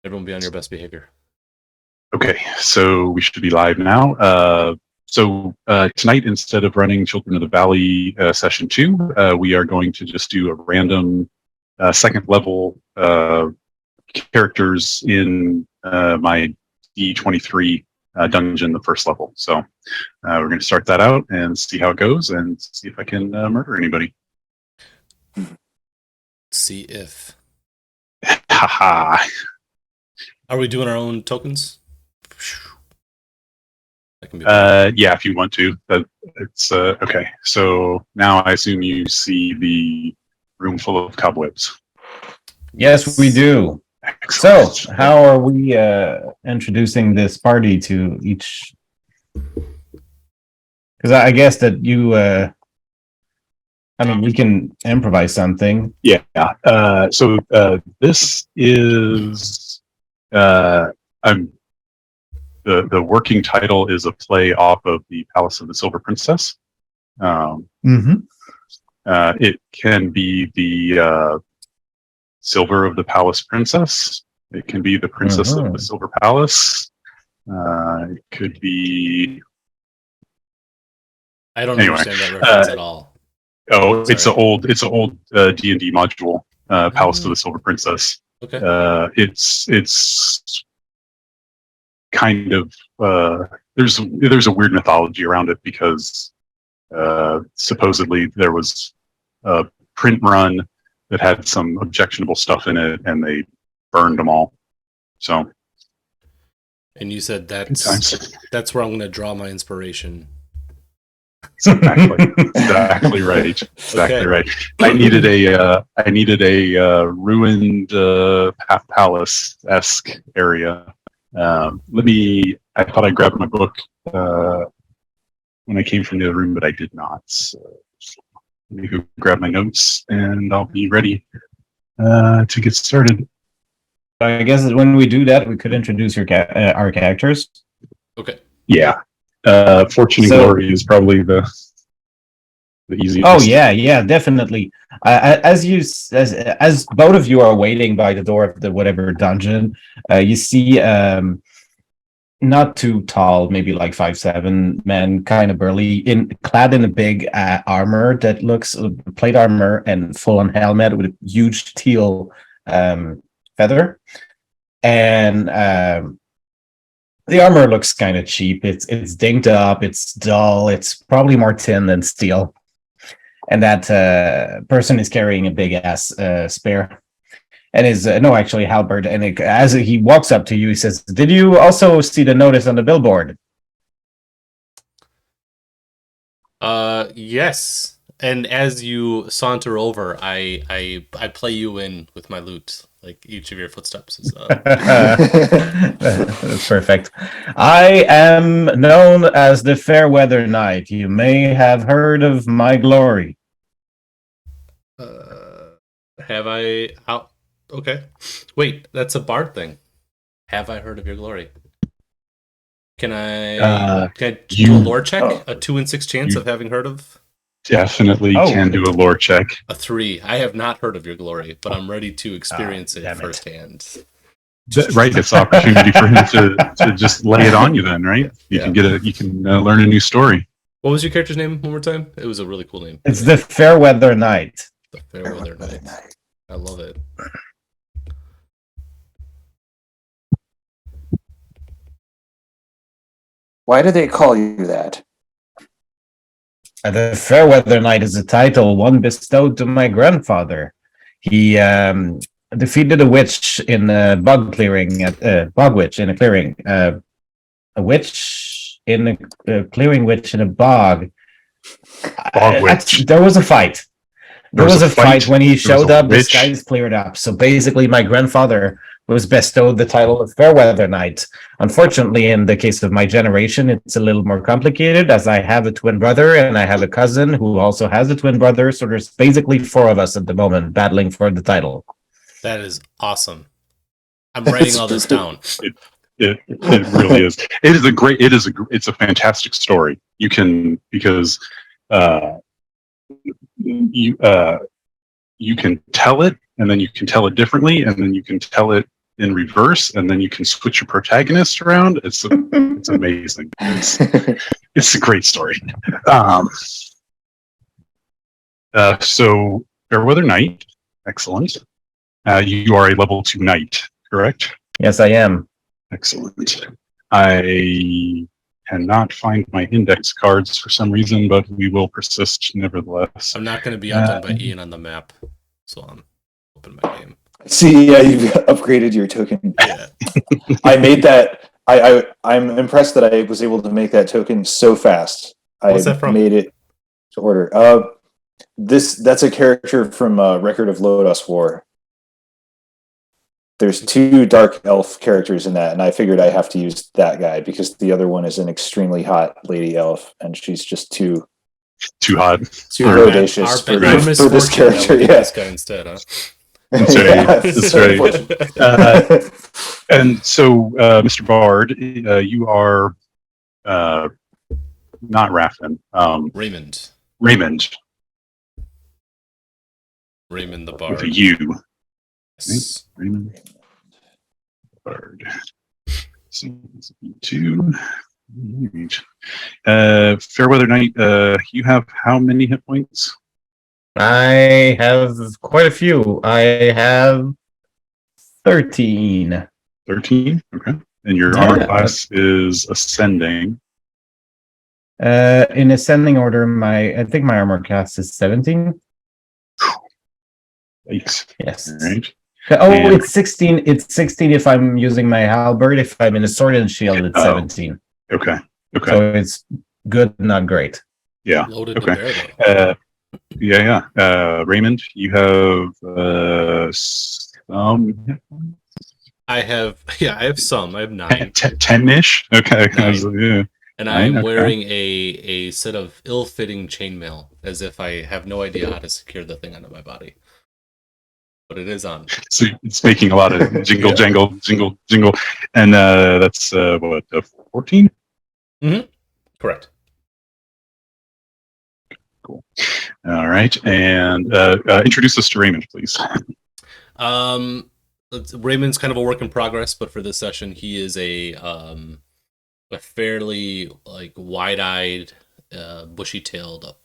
Everyone be on your best behavior. Okay, so we should be live now. Tonight, instead of running Children of the Valley session 2, we are going to just do a random second level characters in my D23 dungeon, the first level. So we're going to start that out and see how it goes and see if I can murder anybody. See if. Haha. Are we doing our own tokens? That can be yeah, if you want to. It's okay. So now I assume you see the room full of cobwebs. Yes, we do. Excellent. So, how are we introducing this party to each? Because I guess that you, we can improvise something. Yeah. So this is, the working title is a play off of the Palace of the Silver Princess. It can be the Silver of the Palace Princess. It can be the Princess of the Silver Palace. It could be. I don't understand that reference at all. Oh, sorry. It's an old D&D module. Palace of the Silver Princess. Okay. It's kind of there's a weird mythology around it because supposedly there was a print run that had some objectionable stuff in it, and they burned them all. So. And you said that's where I'm going to draw my inspiration. Exactly right. Exactly right. I needed a ruined palace-esque area. I thought I grabbed my book when I came from the other room, but I did not. So let me go grab my notes, and I'll be ready to get started. I guess when we do that, we could introduce our characters. Okay. Yeah. Fortune and Glory is probably the easiest. Oh yeah, definitely. As both of you are waiting by the door of the whatever dungeon, you see not too tall, maybe like 5'7" men, kind of burly, clad in a big armor that looks plate armor and full on helmet with a huge teal feather, and the armor looks kind of cheap. It's dinged up. It's dull. It's probably more tin than steel. And that person is carrying a big ass spear, and is halberd. And as he walks up to you, he says, "Did you also see the notice on the billboard?" Yes. And as you saunter over, I play you in with my lute. Like each of your footsteps is. That's perfect. I am known as the Fairweather Knight. You may have heard of my glory. Have I? Okay. Wait, that's a bard thing. Have I heard of your glory? Can I do a lore check? A 2 in 6 chance of having heard of? Definitely can do a lore check. A 3. I have not heard of your glory, but I'm ready to experience it firsthand. Right, it's an opportunity for him to just lay it on you. Then, right? You can learn a new story. What was your character's name one more time? It was a really cool name. It's the Fairweather Knight. The Fairweather Knight. I love it. Why do they call you that? The Fairweather Knight is a title one bestowed to my grandfather. He defeated a witch in a bog clearing bog witch in a clearing. A witch in a clearing witch in a bog. There was a fight. There was a fight when he showed up. The skies cleared up. So basically, my grandfather was bestowed the title of Fairweather Knight. Unfortunately, in the case of my generation, it's a little more complicated, as I have a twin brother and I have a cousin who also has a twin brother. So there's basically 4 of us at the moment battling for the title. That is awesome. I'm writing all this down. It really is. It's a fantastic story. You can you can tell it and then you can tell it differently, and then you can tell it in reverse, and then you can switch your protagonist around. It's amazing. It's a great story. So Fairweather Knight, excellent. You are a level 2 knight, correct? Yes, I am. Excellent. I cannot find my index cards for some reason, but we will persist nevertheless. I'm not going to be outdone by Ian on the map, so I'm open my game. See, yeah, you've upgraded your token. Yeah. I made that. I'm impressed that I was able to make that token so fast. What's that from? Made it to order. That's a character from Record of Lodos War. There's 2 dark elf characters in that, and I figured I have to use that guy because the other one is an extremely hot lady elf, and she's just too hot, too audacious for this character. Yeah, this guy instead, huh? That's right. That's right. And so, Mr. Bard, you are not Raffin. Raymond. Raymond the Bard. With a U. Yes. Raymond Bard. 2. Fairweather Knight, you have how many hit points? I have quite a few. I have 13. 13? Okay. And your armor class is ascending. In ascending order, I think my armor class is 17. Yikes. Yes. All right. It's 16. It's 16 if I'm using my halberd. If I'm in a sword and shield, it's 17. Okay. So it's good, not great. Yeah. Loaded okay. to bear, yeah. Raymond, you have some. I have some. I have 9. 10-ish? Okay. 9. Yeah. And I'm wearing a set of ill-fitting chainmail, as if I have no idea how to secure the thing onto my body. But it is on. So it's making a lot of jingle, jangle, jingle. And that's, 14? Mm-hmm. Correct. Cool. All right. And introduce us to Raymond, please. Raymond's kind of a work in progress, but for this session, he is a fairly wide-eyed, bushy-tailed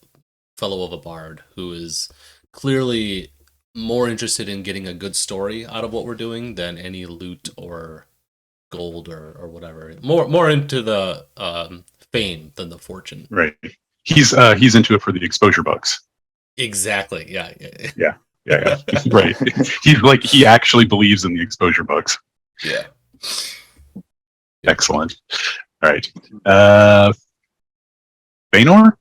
fellow of a bard who is clearly more interested in getting a good story out of what we're doing than any loot or gold or whatever. More into the fame than the fortune. Right. He's into it for the exposure bucks. Exactly. Yeah. Right. He actually believes in the exposure bucks. Yeah. Excellent. All right. Fëanor?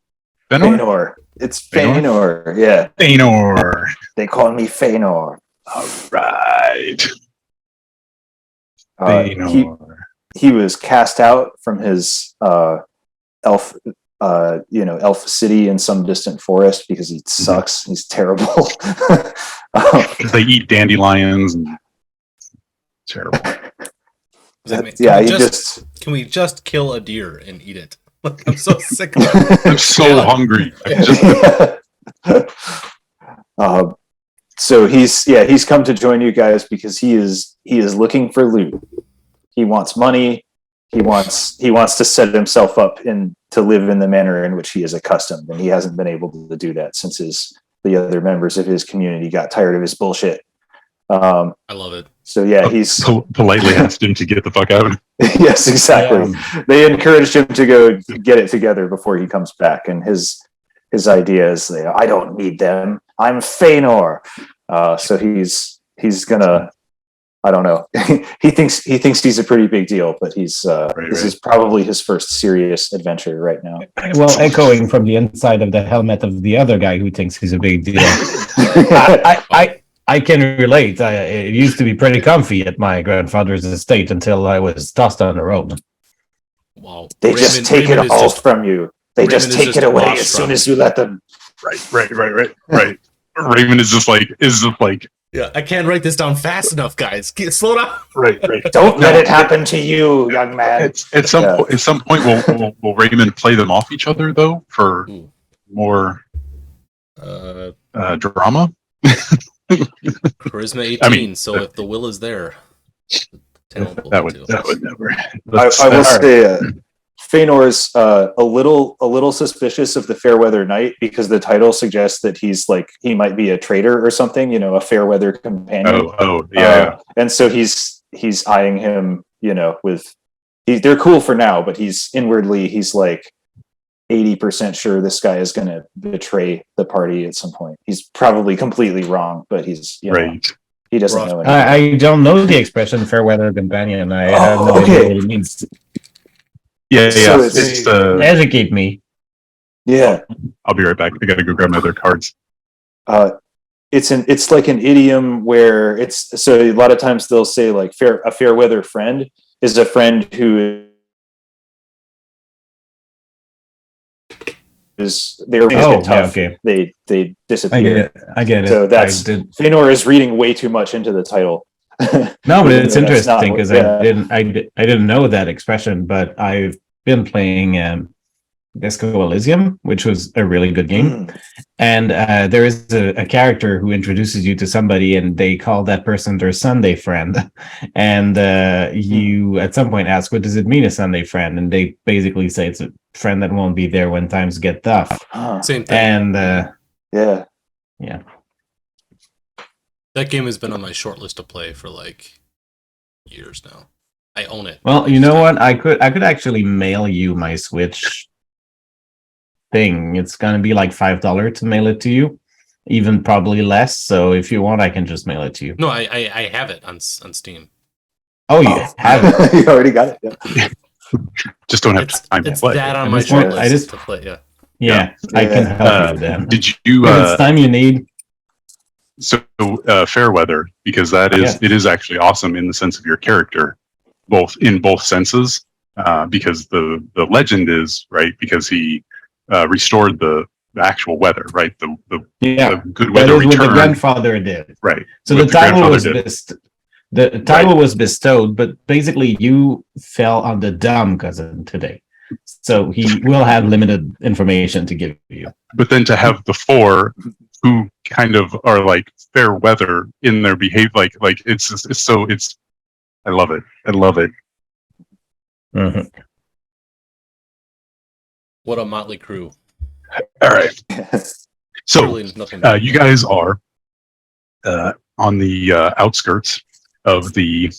It's Fëanor. Yeah. Fëanor. They call me Fëanor. All right. Fëanor. He was cast out from his elf city in some distant forest because he sucks. Mm-hmm. He's terrible. Because they eat dandelions and terrible. Can we just kill a deer and eat it? I'm so sick of it. I'm so hungry. So he's come to join you guys because he is looking for loot. He wants money. He wants to set himself up to live in the manner in which he is accustomed, and he hasn't been able to do that since the other members of his community got tired of his bullshit. I love it. So he's politely asked him to get the fuck out. Yes, exactly. They encouraged him to go get it together before he comes back, and his idea is, I don't need them. I'm Fëanor. So he's gonna. I don't know. he thinks he's a pretty big deal, but this is probably his first serious adventure right now. Well, echoing from the inside of the helmet of the other guy who thinks he's a big deal. I can relate. It used to be pretty comfy at my grandfather's estate until I was tossed on the road. Wow. They just take it all from you. They just take it away as soon as you let them. Right. Raymond is just like. Yeah, I can't write this down fast enough, guys. Slow down. Right. Don't let it happen to you, young man. At some point, will Raymond play them off each other though for more drama? Charisma 18. So if the will is there, that would never. I will say, Feanor's a little suspicious of the Fairweather Knight because the title suggests that he might be a traitor or something, a Fairweather companion. Yeah. And so he's eyeing him, they're cool for now, but he's like 80% sure this guy is going to betray the party at some point. He's probably completely wrong, but he's right. He doesn't know anything. I don't know the expression "Fairweather Companion." I have no idea what it means. Yeah, So educate me. Yeah, I'll be right back. I gotta go grab my other cards. It's like an idiom where so a lot of times they'll say like a fair weather friend is a friend who is they're tough. Yeah, okay. They disappear. I get it. So Feanor is reading way too much into the title. No, but it's interesting because I didn't know that expression, but I've been playing Disco Elysium, which was a really good game. And there is a character who introduces you to somebody, and they call that person their Sunday friend. And you at some point ask, "What does it mean, a Sunday friend?" And they basically say it's a friend that won't be there when times get tough. Same thing. And yeah. That game has been on my short list to play for like years now. I own it. Well, you know what? I could actually mail you my Switch thing. It's gonna be like $5 to mail it to you, even probably less. So if you want, I can just mail it to you. No, I have it on Steam. Oh, you have it. You already got it. Yeah. Just don't have time to play. It's that on my short list to play. Yeah, I can help you then. Did you? If it's time you need. So Fairweather, because it is actually awesome in the sense of your character, in both senses. Because the legend is right because he restored the actual weather, right? The good weather returned. What the grandfather did, right? So the title was bestowed, but basically you fell on the dumb cousin today. So he will have limited information to give you. But then to have the four who kind of are like fair weather in their behavior, like I love it. I love it. Mm-hmm. What a motley crew. All right. So you guys are on the outskirts of the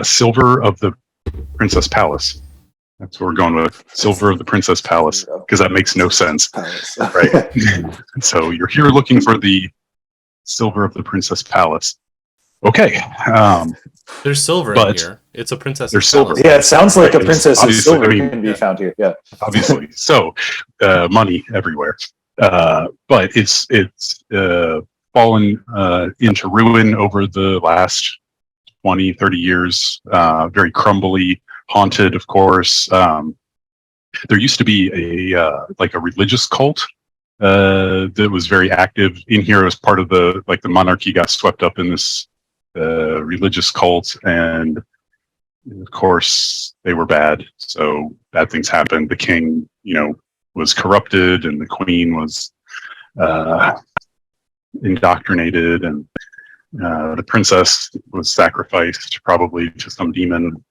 Silver of the Princess Palace. That's what we're going with. Silver of the Princess Palace, because that makes no sense. Right. So you're here looking for the Silver of the Princess Palace. Okay. There's silver in here. It's a princess. There's silver. Yeah, it sounds like a princess's silver can be found here. Yeah. Obviously. So money everywhere. But it's fallen into ruin over the last 20, 30 years. Very crumbly, haunted, of course. There used to be a religious cult that was very active in here as part of the monarchy got swept up in this religious cult, and of course they were bad. So bad things happened. The king, was corrupted, and the queen was indoctrinated, and the princess was sacrificed probably to some demon.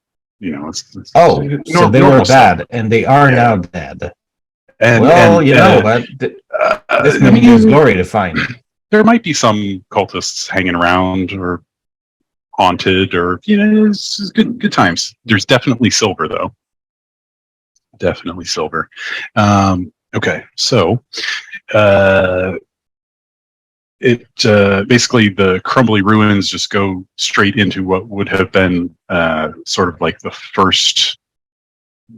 So they were bad, and they are now dead. What? This may be his glory to find. There might be some cultists hanging around or haunted, or it's good times. There's definitely silver, though. Definitely silver. Okay, so basically the crumbly ruins just go straight into what would have been sort of like the first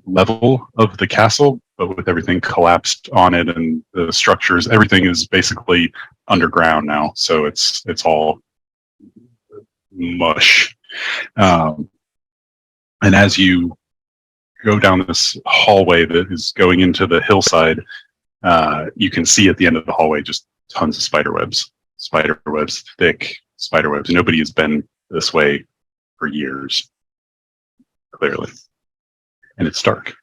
level of the castle, but with everything collapsed on it, and the structures, everything is basically underground now. So it's all mush. And as you go down this hallway that is going into the hillside, you can see at the end of the hallway just tons of spiderwebs, thick spiderwebs. Nobody has been this way for years, clearly. And it's dark.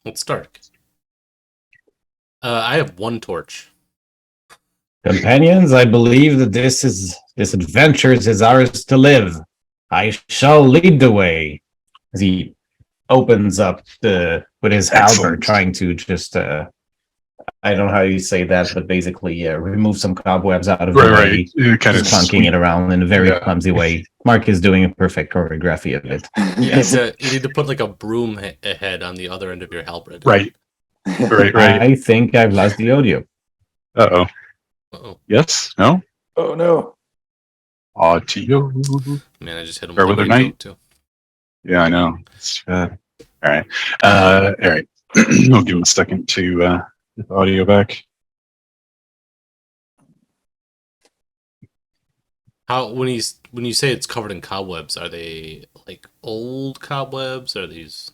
It's dark. I have one torch. Companions, I believe that this adventure is ours to live. I shall lead the way. As he opens up with his halberd, trying to just I don't know how you say that, but basically remove some cobwebs out of the way, kind of chunking it around in a very clumsy way. Mark is doing a perfect choreography of it. You need to put like a broom head on the other end of your halberd. Right. I think I've lost the audio. Uh-oh. Yes? No? Oh, no. Audio. Man, I just hit him with a night too. Yeah, I know. All right. All right. We'll give him a second to get the audio back. How when you say it's covered in cobwebs, are they like old cobwebs? Are these?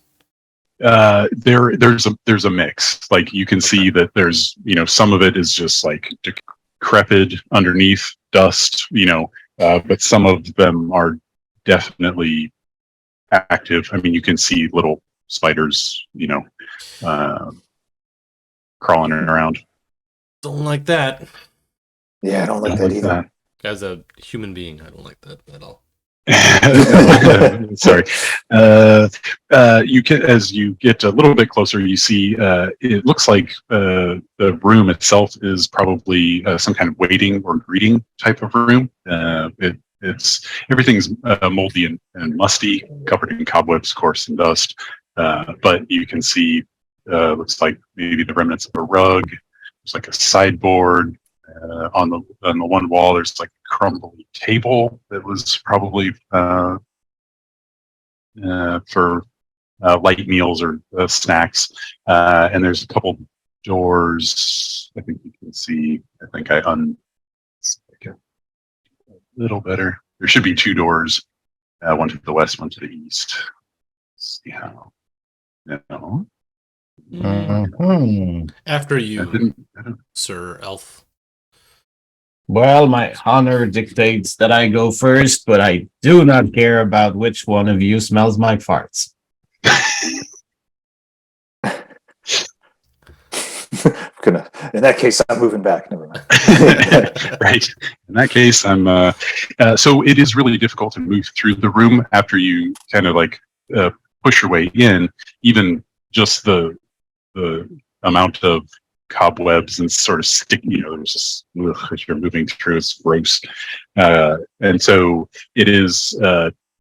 There's a mix. Like you can see that there's some of it is just like decrepit underneath dust. But some of them are definitely active. I mean, you can see little spiders, crawling around. Don't like that. Yeah, I don't like that either. As a human being, I don't like that at all. Sorry. You can, as you get a little bit closer, you see it looks like the room itself is probably some kind of waiting or greeting type of room. It's everything's moldy and musty, covered in cobwebs, of course, and dust. But you can see looks like maybe the remnants of a rug. There's like a sideboard. On the one wall, there's like a crumbly table that was probably for light meals or snacks. And there's a couple doors. I think you can see. I think a little better. There should be two doors. One to the west, one to the east. Let's see how. No. After you, Sir Elf. Well, my honor dictates that I go first, but I do not care about which one of you smells my farts. In that case, I'm moving back. Never mind. Right. In that case, I'm. So it is really difficult to move through the room after you kind of like push your way in. Even just the amount of cobwebs and sort of stick, there's just as you're moving through, it's gross. And so it is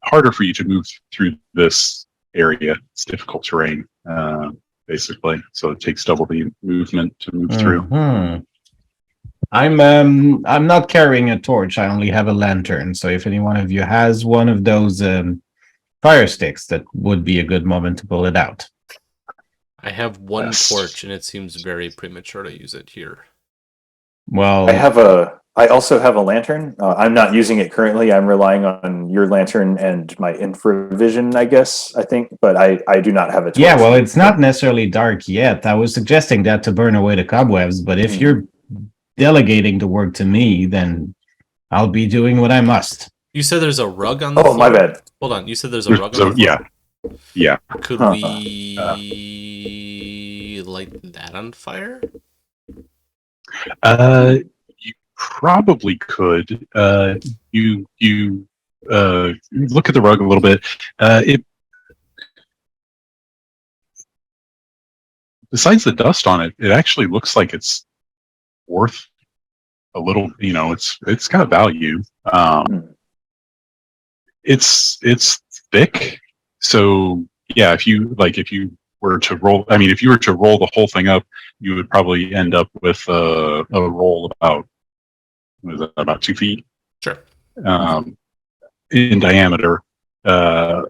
harder for you to move through this area. It's difficult terrain, basically. So it takes double the movement to move through. I'm not carrying a torch. I only have a lantern. So if any one of you has one of those fire sticks, that would be a good moment to pull it out. I have one torch, and it seems very premature to use it here. Well, I also have a lantern. I'm not using it currently. I'm relying on your lantern and my infravision, I think, but I do not have a torch. Yeah, well, it's not necessarily dark yet. I was suggesting that to burn away the cobwebs, but if you're delegating the work to me, then I'll be doing what I must. You said there's a rug on the floor? Oh, my bad. Hold on. You said there's a rug on the floor? Yeah. Could we light that on fire? You probably could. You look at the rug a little bit. Besides the dust on it, it actually looks like it's worth a little. It's got value. It's thick. So yeah, if you were to roll, if you were to roll the whole thing up, you would probably end up with a roll about 2 feet. Sure. In diameter. And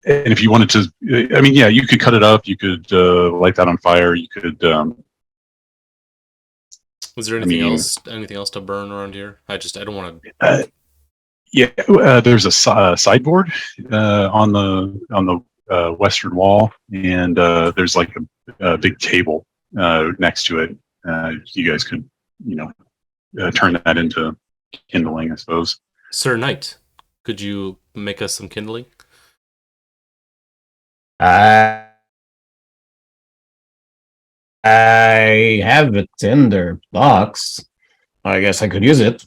if you wanted to, you could cut it up. You could light that on fire. You could. Was there anything else? Anything else to burn around here? I don't want to. There's a sideboard on the western wall, and there's like a big table next to it. You guys could, turn that into kindling, I suppose. Sir Knight, could you make us some kindling? I have a tinder box. I guess I could use it.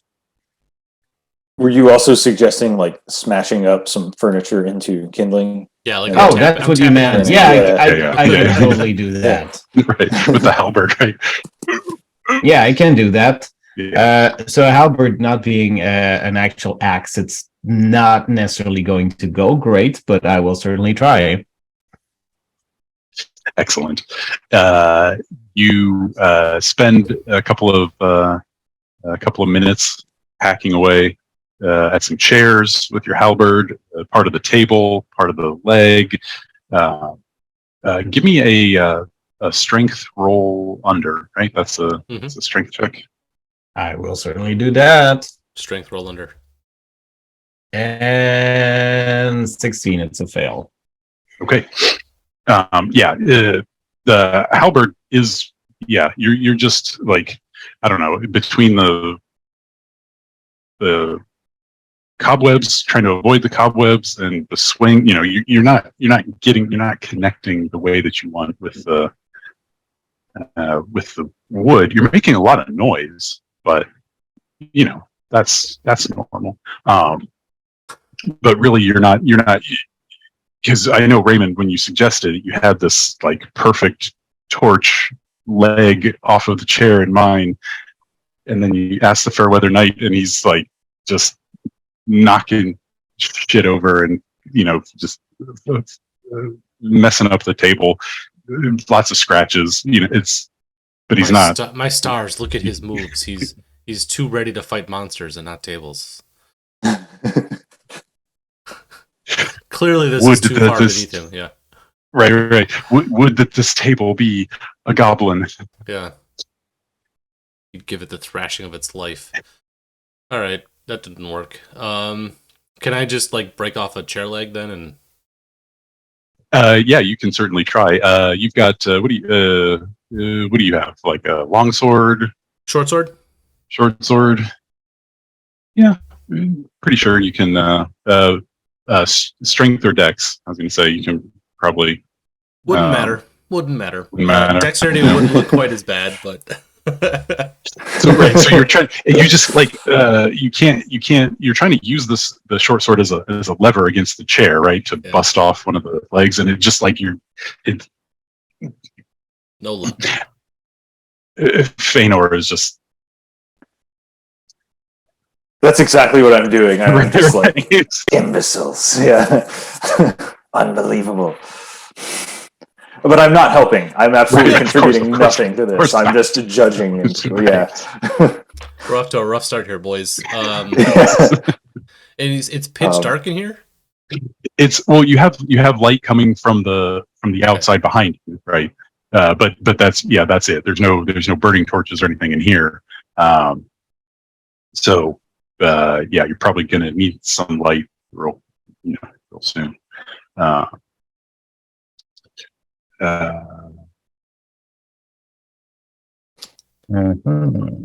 Were you also suggesting like smashing up some furniture into kindling? Yeah, like Oh, that's what you meant. Yeah, I could totally do that. Right, with the halberd, right? Yeah, I can do that. Yeah. So a halberd not being an actual axe, it's not necessarily going to go great, but I will certainly try. Excellent. You spend a couple of minutes hacking away at some chairs with your halberd, part of the table, part of the leg. Give me a strength roll under. Right, that's a strength check. I will certainly do that. Strength roll under. And 16, it's a fail. Okay. The halberd is, you're just like, I don't know, between the cobwebs, trying to avoid the cobwebs and the swing, you're not connecting the way that you want with the wood. You're making a lot of noise, but that's normal. But really you're not, because I know, Raymond, when you suggested it, you had this like perfect torch leg off of the chair in mind, and then you asked the Fairweather Knight, and he's like just knocking shit over, and just messing up the table, lots of scratches. But he's not. My stars, look at his moves. He's too ready to fight monsters and not tables. Clearly, this is too far beneath him. Yeah. Right. Would that this table be a goblin? Yeah. You'd give it the thrashing of its life. All right, that didn't work. Can I just like break off a chair leg then? And yeah, you can certainly try. You've got what do you have? Like a long sword, short sword. Yeah, pretty sure you can. Strength or dex? I was going to say you can probably. Wouldn't matter. Dexterity wouldn't look quite as bad, but. So you're trying. You just like you can't. You're trying to use the short sword as a lever against the chair, right? To bust off one of the legs, and it just like no luck. Feanor is just. That's exactly what I'm doing. I'm just like imbeciles. Yeah, unbelievable. But I'm not helping. I'm absolutely contributing nothing to this. I'm just judging. And, We're off to a rough start here, boys. And it's pitch dark in here. You have light coming from the outside behind you, right? But that's it. There's no burning torches or anything in here. So you're probably gonna need some light real soon. Got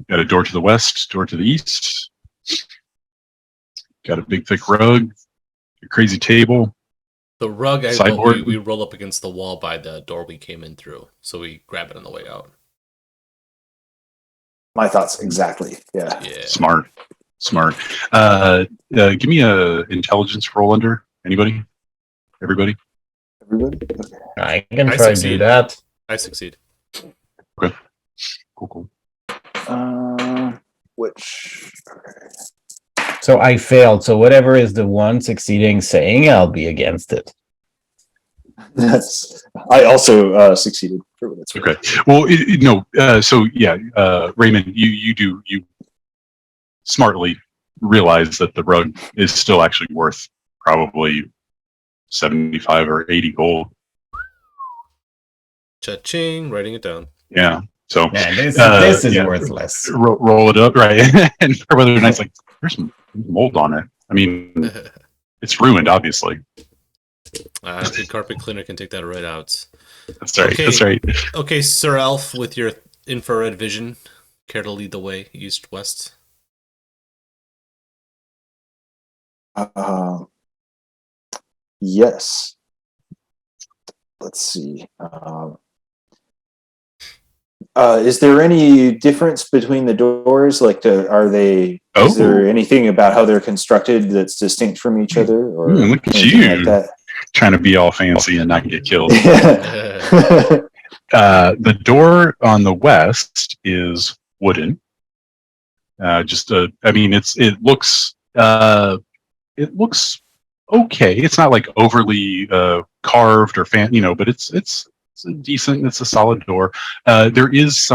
a door to the west, door to the east. Got a big thick rug, a crazy table. The rug, we roll up against the wall by the door we came in through, so we grab it on the way out. My thoughts exactly. Yeah. Smart. Give me a intelligence roll under. Anybody? Everybody? Okay. I can try to do that. I succeed. Okay. Cool. Which? Okay. So I failed. So whatever is the one succeeding saying, I'll be against it. I also succeeded. For what it's worth. Okay. Well, Raymond, you smartly realize that the rug is still actually worth probably 75 or 80 gold. Cha-ching, writing it down. Yeah. So this is worthless. Roll it up, right? And Fairweather Knight's like, there's some mold on it. I mean, it's ruined, obviously. The carpet cleaner can take that right out. That's right. Okay. That's right. Okay, Sir Elf, with your infrared vision, care to lead the way east-west? Yes. Let's see. Is there any difference between the doors? Like, are they? Is there anything about how they're constructed that's distinct from each other, or look at anything you like that? Trying to be all fancy and not get killed. The door on the west is wooden. I mean, it looks okay. It's not like overly carved or but it's decent. It's a solid door. There is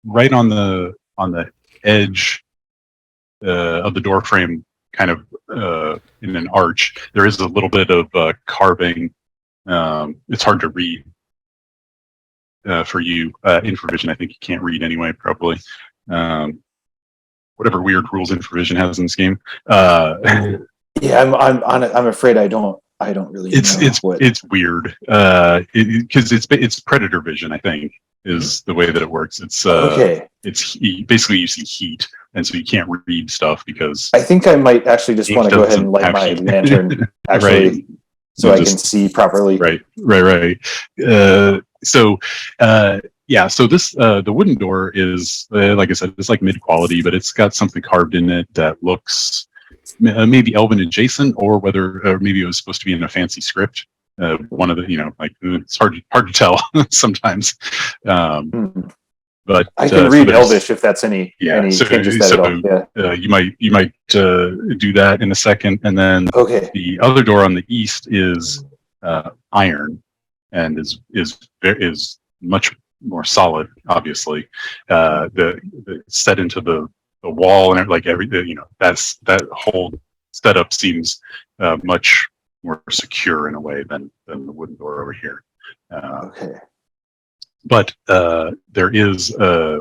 right on the edge of the door frame, kind of in an arch. There is a little bit of carving. It's hard to read for you. Infravision, I think you can't read anyway, probably. Whatever weird rules Infravision has in this game. Yeah, I'm afraid I don't really know. It's weird because it's predator vision, I think, is the way that it works. It's okay. It's basically you see heat, and so you can't read stuff because I think I might actually just want to go ahead and light my lantern actually, right. so I can see properly. Right. So this the wooden door is like I said, it's like mid quality, but it's got something carved in it that looks maybe Elven adjacent, or maybe it was supposed to be in a fancy script. One of the it's hard to tell sometimes. But I can read Elvish if that's any changes that at all. Yeah. You might do that in a second, and then the other door on the east is iron, and is much more solid. Obviously, the set into the wall and like everything. That whole setup seems much more secure in a way than the wooden door over here. But there is a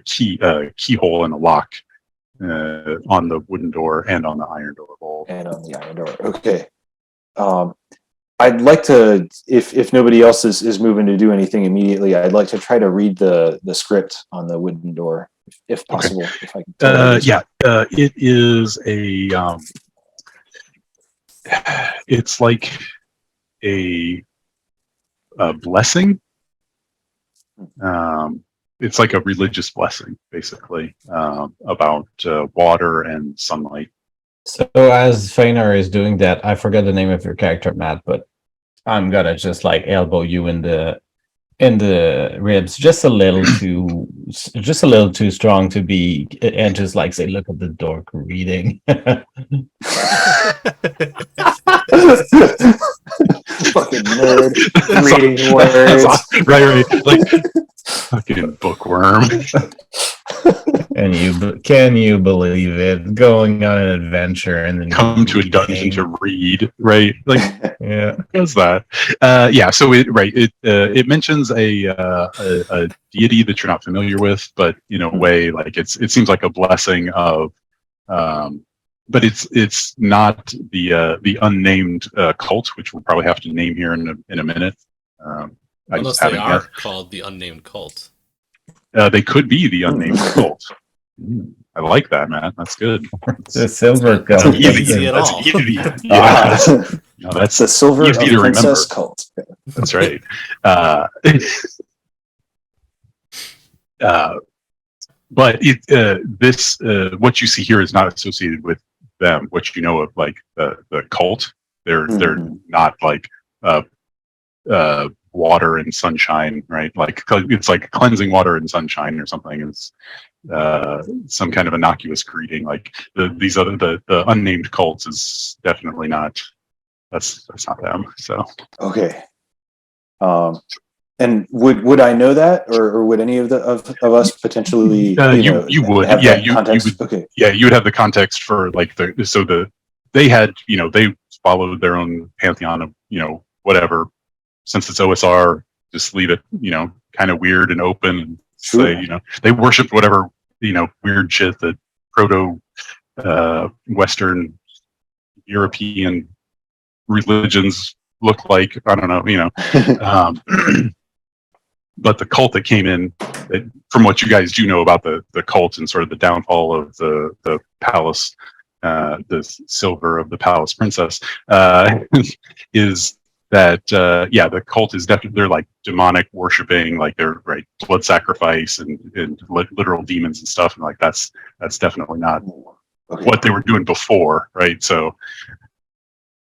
keyhole and a lock on the wooden door and on the iron door. Okay. I'd like to, if nobody else is moving to do anything immediately, I'd like to try to read the script on the wooden door, if possible. Okay. If I can it is it's like a blessing. It's like a religious blessing, basically, about water and sunlight. So as Feanor is doing that, I forget the name of your character, Matt, but I'm gonna just like elbow you in the ribs just a little too strong to be, and just like say, look at the dork reading. Fucking nerd reading words. Right. Like fucking bookworm. Can you believe it? Going on an adventure and then come to a dungeon to read, right? Like, yeah, does that? So it mentions a deity that you're not familiar with, but in a way, like it seems like a blessing of, but it's not the unnamed cult, which we'll probably have to name here in a minute. Unless they are called the unnamed cult. They could be the unnamed cult. I like that, man. That's good. The silver cult. That's easy at all. Easy. Yeah. That's the silver of princess cult. That's right. But this what you see here is not associated with them. What you know of like the cult, they're not like water and sunshine, right? Like it's like cleansing water and sunshine or something. It's some kind of innocuous greeting. Like the unnamed cults is definitely not. That's not them. So okay. And would I know that, or would any of us potentially? You would. Yeah, you would. Okay. Yeah, you would have the context for like they had they followed their own pantheon of whatever. Since it's OSR, just leave it kind of weird and open and say they worshipped whatever weird shit that proto Western European religions look like. I don't know, but the cult that came in, from what you guys do know about the cult and sort of the downfall of the palace, the silver of the palace princess, is that the cult is definitely, they're like demonic worshiping, like they're right blood sacrifice and literal demons and stuff, and like that's definitely not what they were doing before, right? So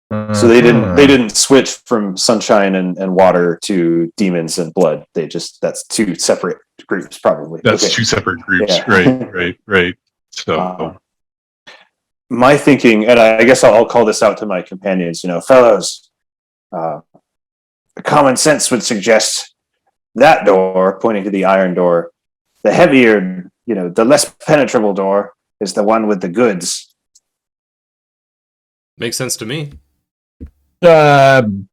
they didn't switch from sunshine and water to demons and blood. That's two separate groups, probably. That's two separate groups, yeah. right. So my thinking, and I guess I'll call this out to my companions, fellows. Common sense would suggest that door, pointing to the iron door, the heavier, the less penetrable door is the one with the goods. Makes sense to me. I'm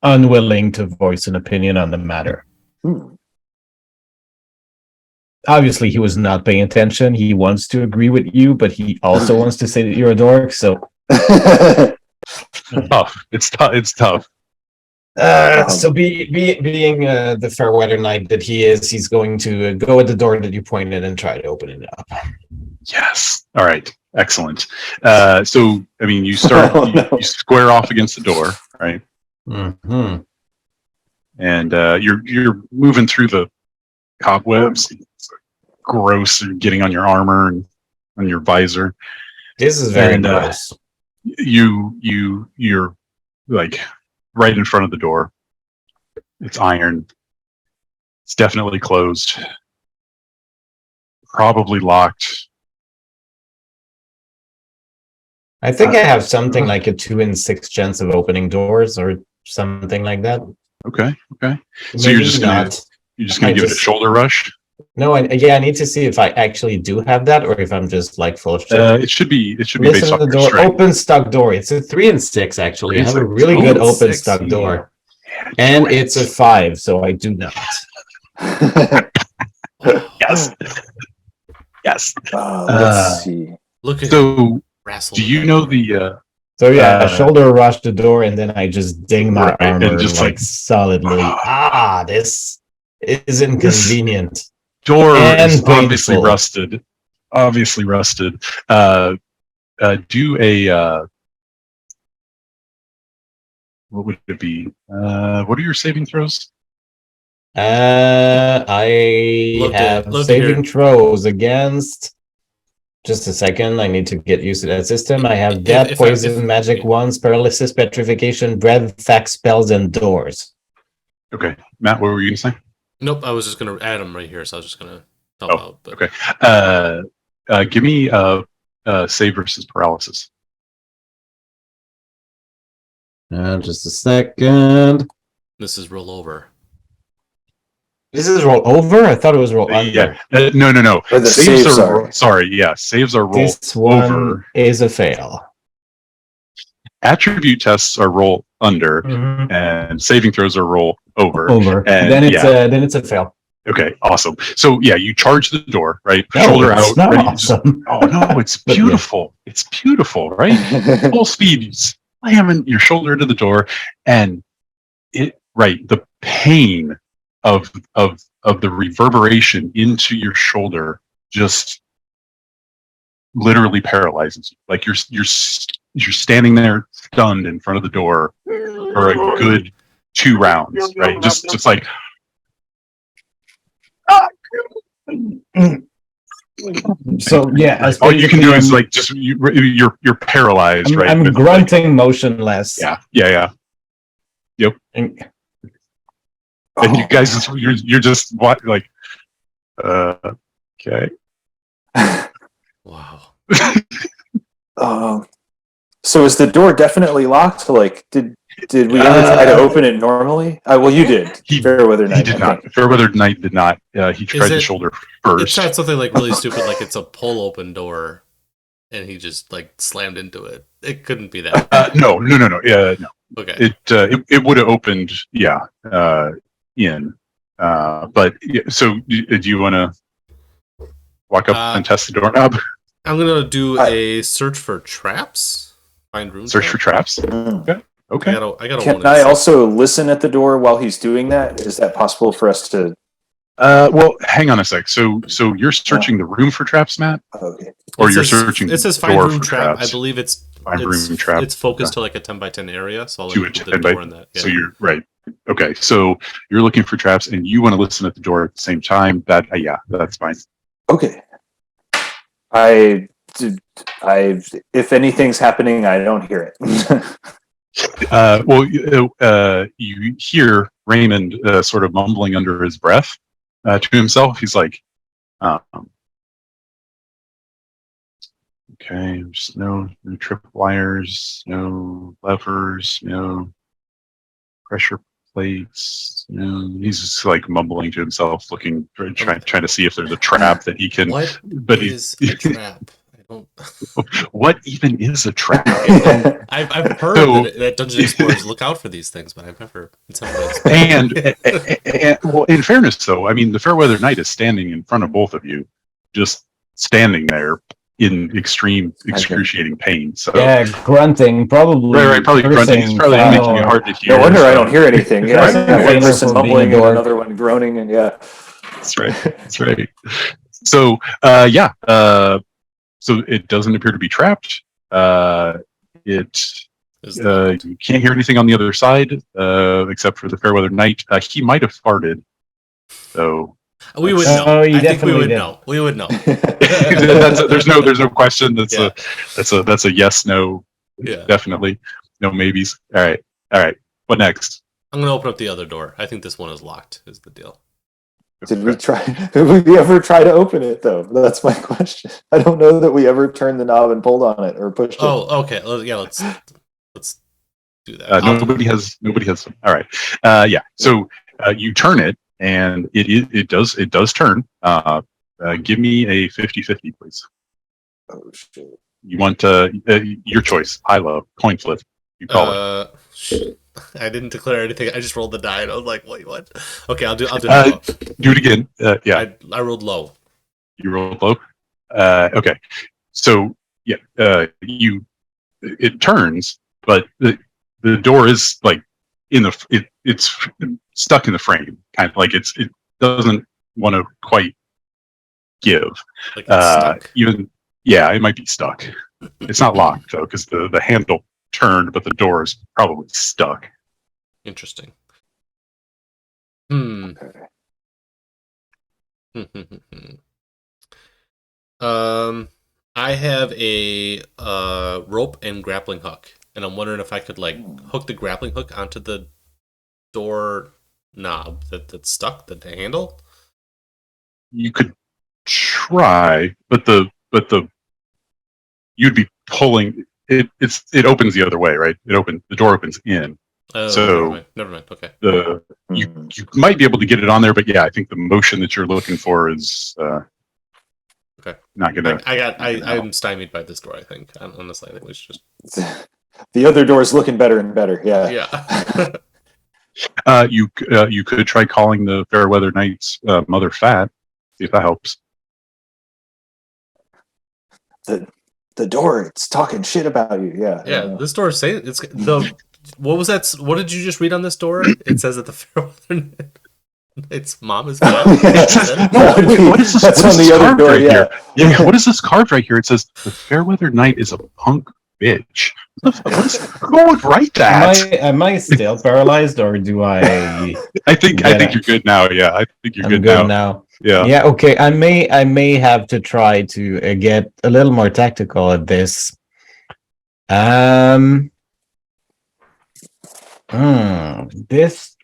unwilling to voice an opinion on the matter. Obviously, he was not paying attention. He wants to agree with you, but he also wants to say that you're a dork. So tough. It's tough. So being the fair weather knight that he is, he's going to go at the door that you pointed and try to open it up. Yes. All right. Excellent. So I mean, you start you square off against the door, right? Mm-hmm. And you're moving through the cobwebs. It's gross, and getting on your armor and on your visor. This is very gross. You're like right in front of the door. It's iron. It's definitely closed. Probably locked. I think I have something like a 2 in 6 chance of opening doors or something like that. Okay. So Maybe you're just gonna give it a shoulder rush? No, I need to see if I actually do have that or if I'm just like full of shit. It should be based on the door. Open stock door. It's a 3 in 6 actually. I have a really good open stock door. Yeah, and it's a 5, so I do not. Yes. Let's see. Look at so do you know the shoulder rush the door and then I just ding my armor and just like solidly. This is inconvenient. This door is painful. obviously rusted. Do a what would it be? What are your saving throws? I have saving throws against. Just a second, I need to get used to that system. I have death, poison, magic wands, paralysis, petrification, breath, fact spells, and doors. Okay, Matt, what were you gonna say? Nope, I was just gonna add them right here, so I was just gonna help out. But... Okay, give me save versus paralysis. Just a second. This is roll over. This is roll over? I thought it was roll under. Yeah. No. Saves are saves are roll this one over. Is a fail. Attribute tests are roll under, and saving throws are roll over. And then it's a fail. Okay, awesome. So you charge the door, right? Shoulder out. Not awesome. It's beautiful. It's beautiful, right? Full speed. You slam your shoulder into the door, and the pain of the reverberation into your shoulder just literally paralyzes you. Like you're standing there stunned in front of the door for a good 2 rounds, right? Just like so all you can do is like just you're paralyzed, right? I'm grunting motionless. Yeah. Yep. And you guys, you're just what like, okay. Wow. So is the door definitely locked? Like, did we ever try to open it normally? Well, you did. Fairweather Knight. He did not. Fairweather Knight did not. He tried the shoulder first. It's not something like really stupid, like it's a pull open door, and he just like slammed into it. It couldn't be that. No. Yeah, no. Okay. It would have opened. Yeah. In. But so do you want to walk up and test the doorknob? I'm gonna do a search for traps. Find room. Search for traps. Okay. I got Can I also listen at the door while he's doing that? Is that possible for us to? Well, hang on a sec. So you're searching the room for traps, Matt? Okay. Or you're searching. It says find room trap. I believe it's 5-room trap. It's focused to like a 10 by 10 area, so I'll To a put 10 the by- door in that. Yeah. So you're right. Okay, so you're looking for traps, and you want to listen at the door at the same time. That that's fine. Okay. If anything's happening, I don't hear it. You hear Raymond sort of mumbling under his breath to himself. He's like, okay, just no trip wires, no levers, no pressure plates. No, he's just like mumbling to himself, trying to see if there's a trap that he can. What is a trap? I don't. What even is a trap? I've heard that Dungeon Explorers look out for these things, but I've never. And well, in fairness, though, I mean, the Fairweather Knight is standing in front of both of you, just standing there in excruciating pain. So yeah, grunting, probably. Right, probably grunting. It's probably making it hard to hear. No wonder I don't hear anything. Yeah, one person mumbling and door. another one groaning, and yeah. That's right. So so it doesn't appear to be trapped. You can't hear anything on the other side, except for the Fairweather Knight. He might have farted. So we would know. Oh, I think we would know. We would know. There's no question. That's a yes, no, definitely. No maybes. All right. What next? I'm gonna open up the other door. I think this one is locked. Is the deal? Did we ever try to open it though? That's my question. I don't know that we ever turned the knob and pulled on it or pushed it. Oh, okay. Yeah, let's do that. Nobody has. All right. So you turn it, and it does turn. Give me a 50-50, please. Oh shit! You want your choice. I love coin flip. You call it. I didn't declare anything. I just rolled the die, and I was like, "Wait, what?" Okay, I'll do it. Do it again. Yeah. I rolled low. You rolled low. Okay. So it turns, but the door is like it's stuck in the frame, kind of like it doesn't want to quite give. Like it's stuck. It might be stuck. It's not locked though, because the handle turned, but the door is probably stuck. Interesting. I have a rope and grappling hook, and I'm wondering if I could hook the grappling hook onto the door knob that's stuck, the handle. You could try, but you'd be pulling it. It opens the other way, right? The door opens in. Oh, so never mind. Okay. You might be able to get it on there, but yeah, I think the motion that you're looking for is okay. Not gonna. I'm stymied by this door. I think. Honestly, I think we should just. The other door is looking better and better. Yeah. Yeah. You could try calling the Fairweather Knight's mother fat. See if that helps. The door, it's talking shit about you. Yeah. Yeah. This door is saying it's the. What was that? What did you just read on this door? It says that the Fairweather Knight's mom is fat. What is this? That's on the other door. Right yeah. What is this carved right here? It says the Fairweather Knight is a punk bitch. Who would write that? Am I still paralyzed, or do I? I think you're good now. Yeah, I think you're good now. Yeah. Yeah. Okay. I may have to try to get a little more tactical at this. This.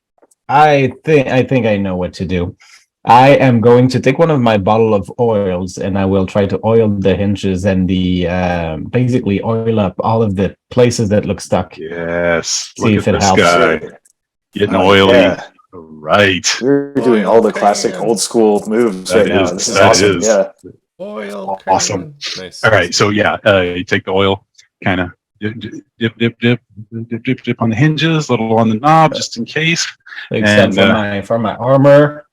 I think I know what to do. I am going to take one of my bottle of oils, and I will try to oil the hinges and the basically oil up all of the places that look stuck. Yes. See if it helps. Guy. Getting oily. Yeah. Right. You're doing all the classic old school moves right now. This is awesome. Yeah. Oil. Awesome. Nice. All right. So you take the oil, kind of dip on the hinges, a little on the knob, just in case. Except for my armor.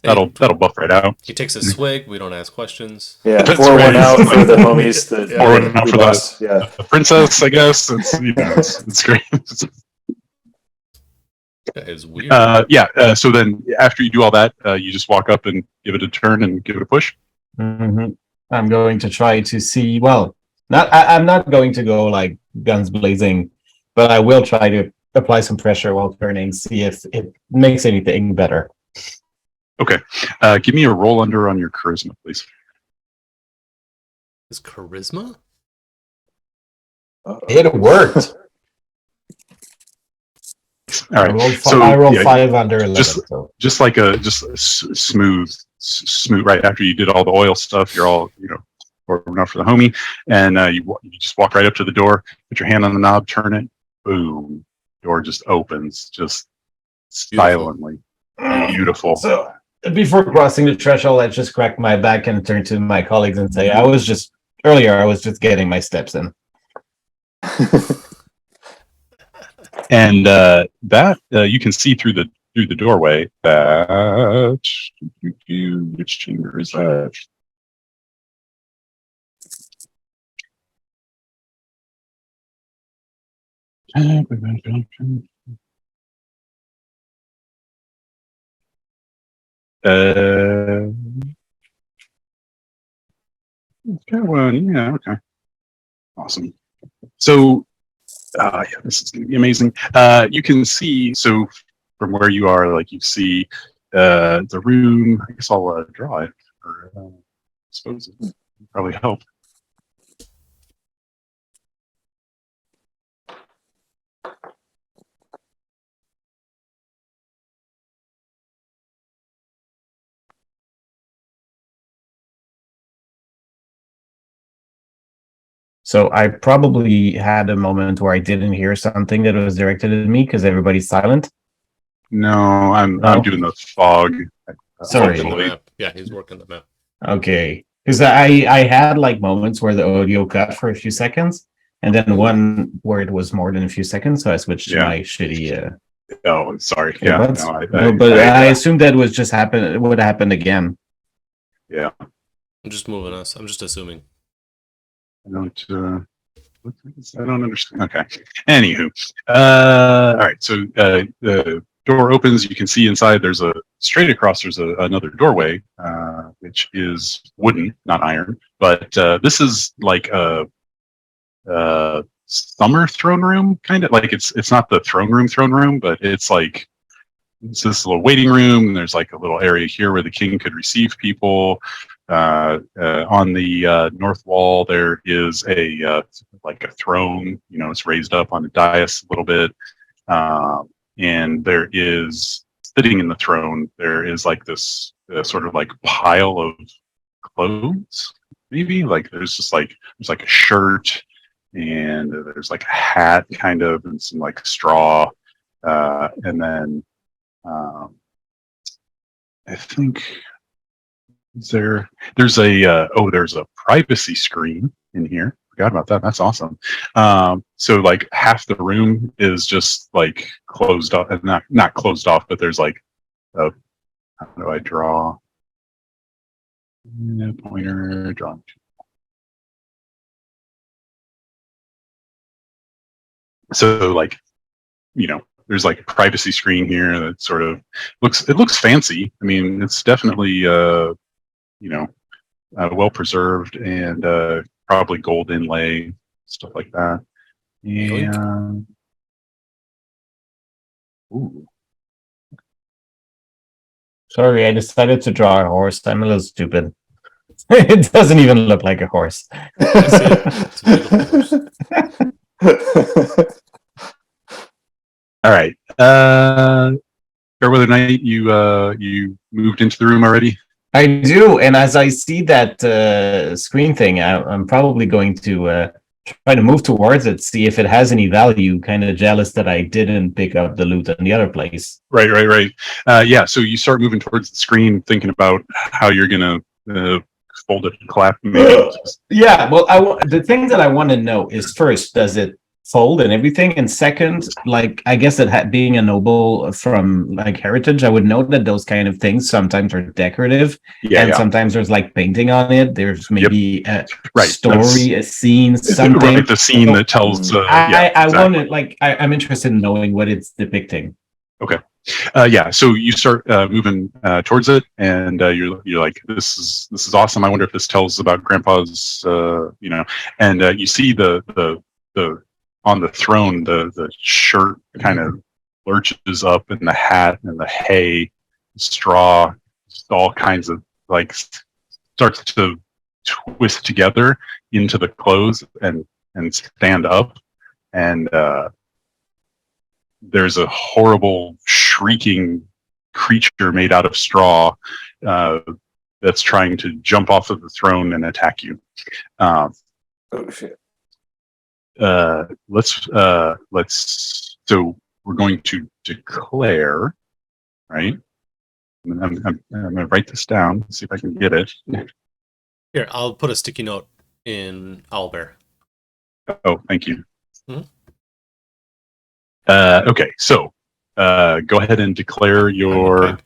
That'll buff right out. He takes a swig. We don't ask questions. Yeah, pour one out for the homies. Pour one out for the princess. I guess it's great. That is weird. So then, after you do all that, you just walk up and give it a turn and give it a push. Mm-hmm. I'm going to try to see. Well, I'm not going to go like guns blazing, but I will try to apply some pressure while turning, see if it makes anything better. Okay. Give me a roll under on your charisma, please. Is charisma? It worked. All right. I rolled 5 under 11. Just like a smooth. Right after you did all the oil stuff, you're all warming up for the homie, and you just walk right up to the door, put your hand on the knob, turn it, boom, door just opens, just silently. Beautiful. So before crossing the threshold, I just cracked my back and turned to my colleagues and say, I was just getting my steps in. And that you can see through the doorway. Which chamber is that? Yeah, okay. Awesome. So this is going to be amazing. You can see, so from where you are, like you see the room. I guess I'll draw it, or I suppose it would probably help. So I probably had a moment where I didn't hear something that was directed at me because everybody's silent. No, I'm doing the fog. Sorry. The map. Yeah, he's working the map. Okay. Because I had like moments where the audio cut for a few seconds, and then one where it was more than a few seconds, so I switched to my shitty oh, sorry. earbuds. I assumed that would happen again. Yeah. I'm just moving us. I'm just assuming. I don't understand. Okay. Anywho, all right. So the door opens. You can see inside. There's straight across. There's another doorway, which is wooden, not iron. But this is like a summer throne room, kind of like it's not the throne room, but it's like it's this little waiting room. And there's like a little area here where the king could receive people. On the north wall, there is like a throne. It's raised up on a dais a little bit, and there is sitting in the throne. There is like this sort of like pile of clothes. Maybe like there's like a shirt, and there's like a hat, kind of, and some like straw, and then I think. There's a privacy screen in here. Forgot about that. That's awesome. So like half the room is just like closed off, and not closed off, but there's like how do I draw? Pointer draw. So like there's like a privacy screen here that sort of looks fancy. I mean, it's definitely well preserved, and probably gold inlay, stuff like that. And ooh. Sorry, I decided to draw a horse. I'm a little stupid. It doesn't even look like a horse. It's a beautiful horse. All right. Fairweather Knight, you moved into the room already? I do, and as I see that screen thing, I'm probably going to try to move towards it, see if it has any value. Kind of jealous that I didn't pick up the loot in the other place. Right. Yeah, so you start moving towards the screen, thinking about how you're going to fold it and clap. Yeah, well, the thing that I want to know is, first, does it fold and everything, and second, like, I guess that being a noble from like heritage, I would know that those kind of things sometimes are decorative, and sometimes there's like painting on it. There's maybe a story, a scene, something. Right, the scene that tells. I want it. Like, I'm interested in knowing what it's depicting. Okay, Yeah. So you start moving towards it, and you're like, this is awesome. I wonder if this tells about Grandpa's, And you see the on the throne, the shirt kind of lurches up, and the hat and the hay, straw, all kinds of like starts to twist together into the clothes and stand up, and there's a horrible shrieking creature made out of straw that's trying to jump off of the throne and attack you. Oh shit! Let's. So we're going to declare, right? I'm going to write this down. See if I can get it. Here, I'll put a sticky note in Owlbear. Oh, thank you. Mm-hmm. Okay, so go ahead and declare your.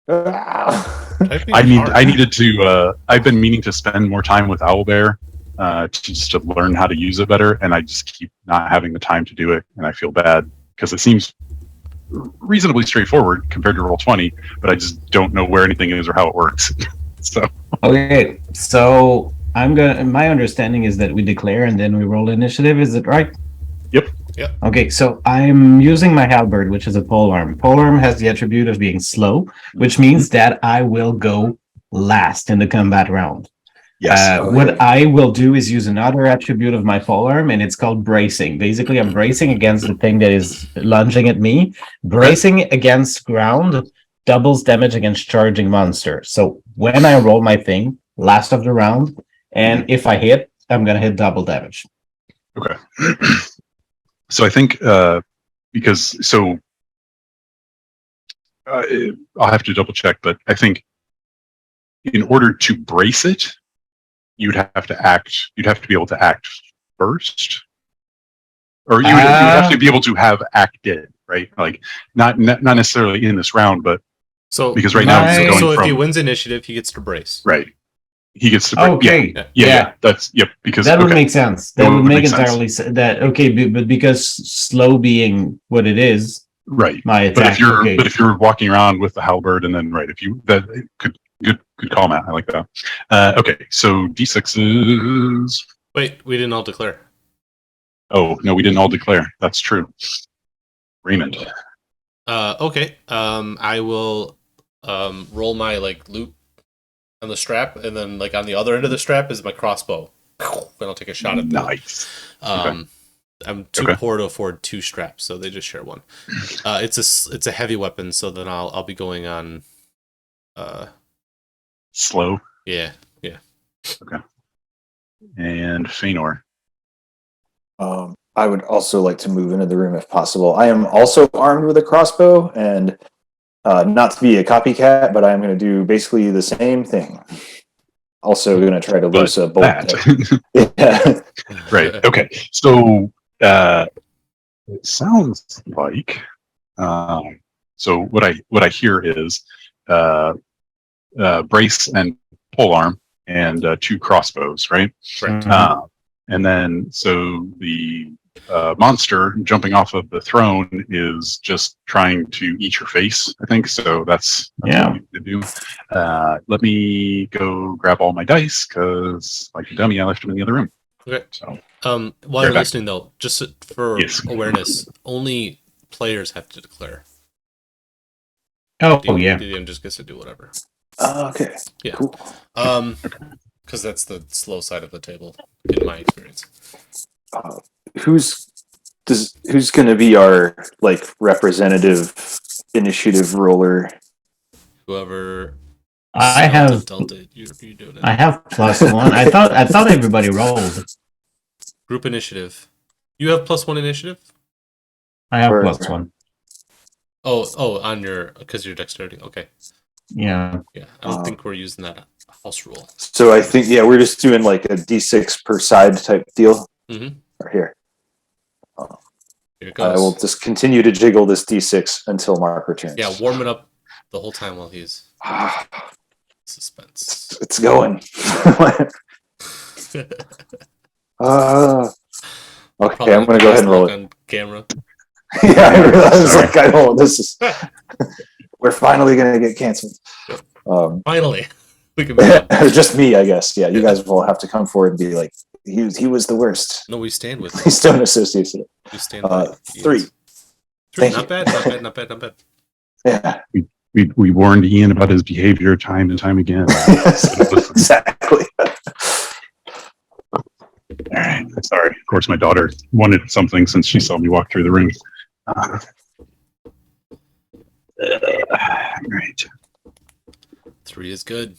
I needed to. I've been meaning to spend more time with Owlbear to learn how to use it better, and I just keep not having the time to do it, and I feel bad because it seems reasonably straightforward compared to Roll20, but I just don't know where anything is or how it works. So okay, so my understanding is that we declare and then we roll initiative. Is it right? Yep. Yeah. Okay, so I'm using my halberd, which is a polearm. Polearm has the attribute of being slow, which means that I will go last in the combat round. Yes. What I will do is use another attribute of my polearm, and it's called bracing. Basically, I'm bracing against the thing that is lunging at me. Bracing against ground doubles damage against charging monster. So when I roll my thing, last of the round, and if I hit, I'm going to hit double damage. Okay. So I think because I'll have to double check, but I think in order to brace it, you'd have to be able to act first, or you'd have to be able to have acted, right? Like not necessarily in this round, but because right now he's going if he wins initiative, he gets to brace. Right. He gets to brace. Okay. Yeah. That's because that would make sense. That would make entirely sense. But because slow being what it is, right? My attack. But if you're walking around with the halberd and then good call, Matt. I like that. Okay, so D6s. Wait, we didn't all declare. Oh no, we didn't all declare. That's true. Raymond. Okay. I will roll my loot on the strap, and then on the other end of the strap is my crossbow. Then I'll take a shot at them. Nice. Okay. I'm too poor to afford 2 straps, so they just share one. It's a heavy weapon, so then I'll be going on. Slow. Yeah. Okay. And Fëanor. I would also like to move into the room if possible. I am also armed with a crossbow, and not to be a copycat, but I'm going to do basically the same thing. Also going to try to loose a bolt. Yeah. Right. Okay. So it sounds like. So what I hear is brace and polearm and 2 crossbows, right? Right. And then so the monster jumping off of the throne is just trying to eat your face, I think. So that's what you need to do. Let me go grab all my dice because, like a dummy, I left them in the other room. Okay. So while you're listening, though, just for awareness, only players have to declare. Oh, the DM just gets to do whatever. Okay. Yeah. Cool. Because that's the slow side of the table, in my experience. Who's going to be our representative initiative roller? Whoever. I have +1. I thought everybody rolled. Group initiative. You have +1 initiative? I have +1. Oh, on your because your dexterity. Okay. Yeah. I don't think we're using that house rule. So I think we're just doing a D6 per side type deal. Mm-hmm. Right here. Here it goes. I will just continue to jiggle this D6 until Mark returns. Yeah, warm it up the whole time while he's suspense. It's going. Okay, I'm going to go ahead and roll it. On camera. Yeah, I realized this is we're finally gonna get canceled. Finally, we can. Or just me, I guess. Yeah, you guys will have to come forward and be like, he was the worst. No, we stand with. Please don't associate it. We stand by 3. Three. Not bad. Not bad. Yeah. We warned Ian about his behavior time and time again. Yes, exactly. All right. Sorry. Of course, my daughter wanted something since she saw me walk through the room. Right. 3 is good.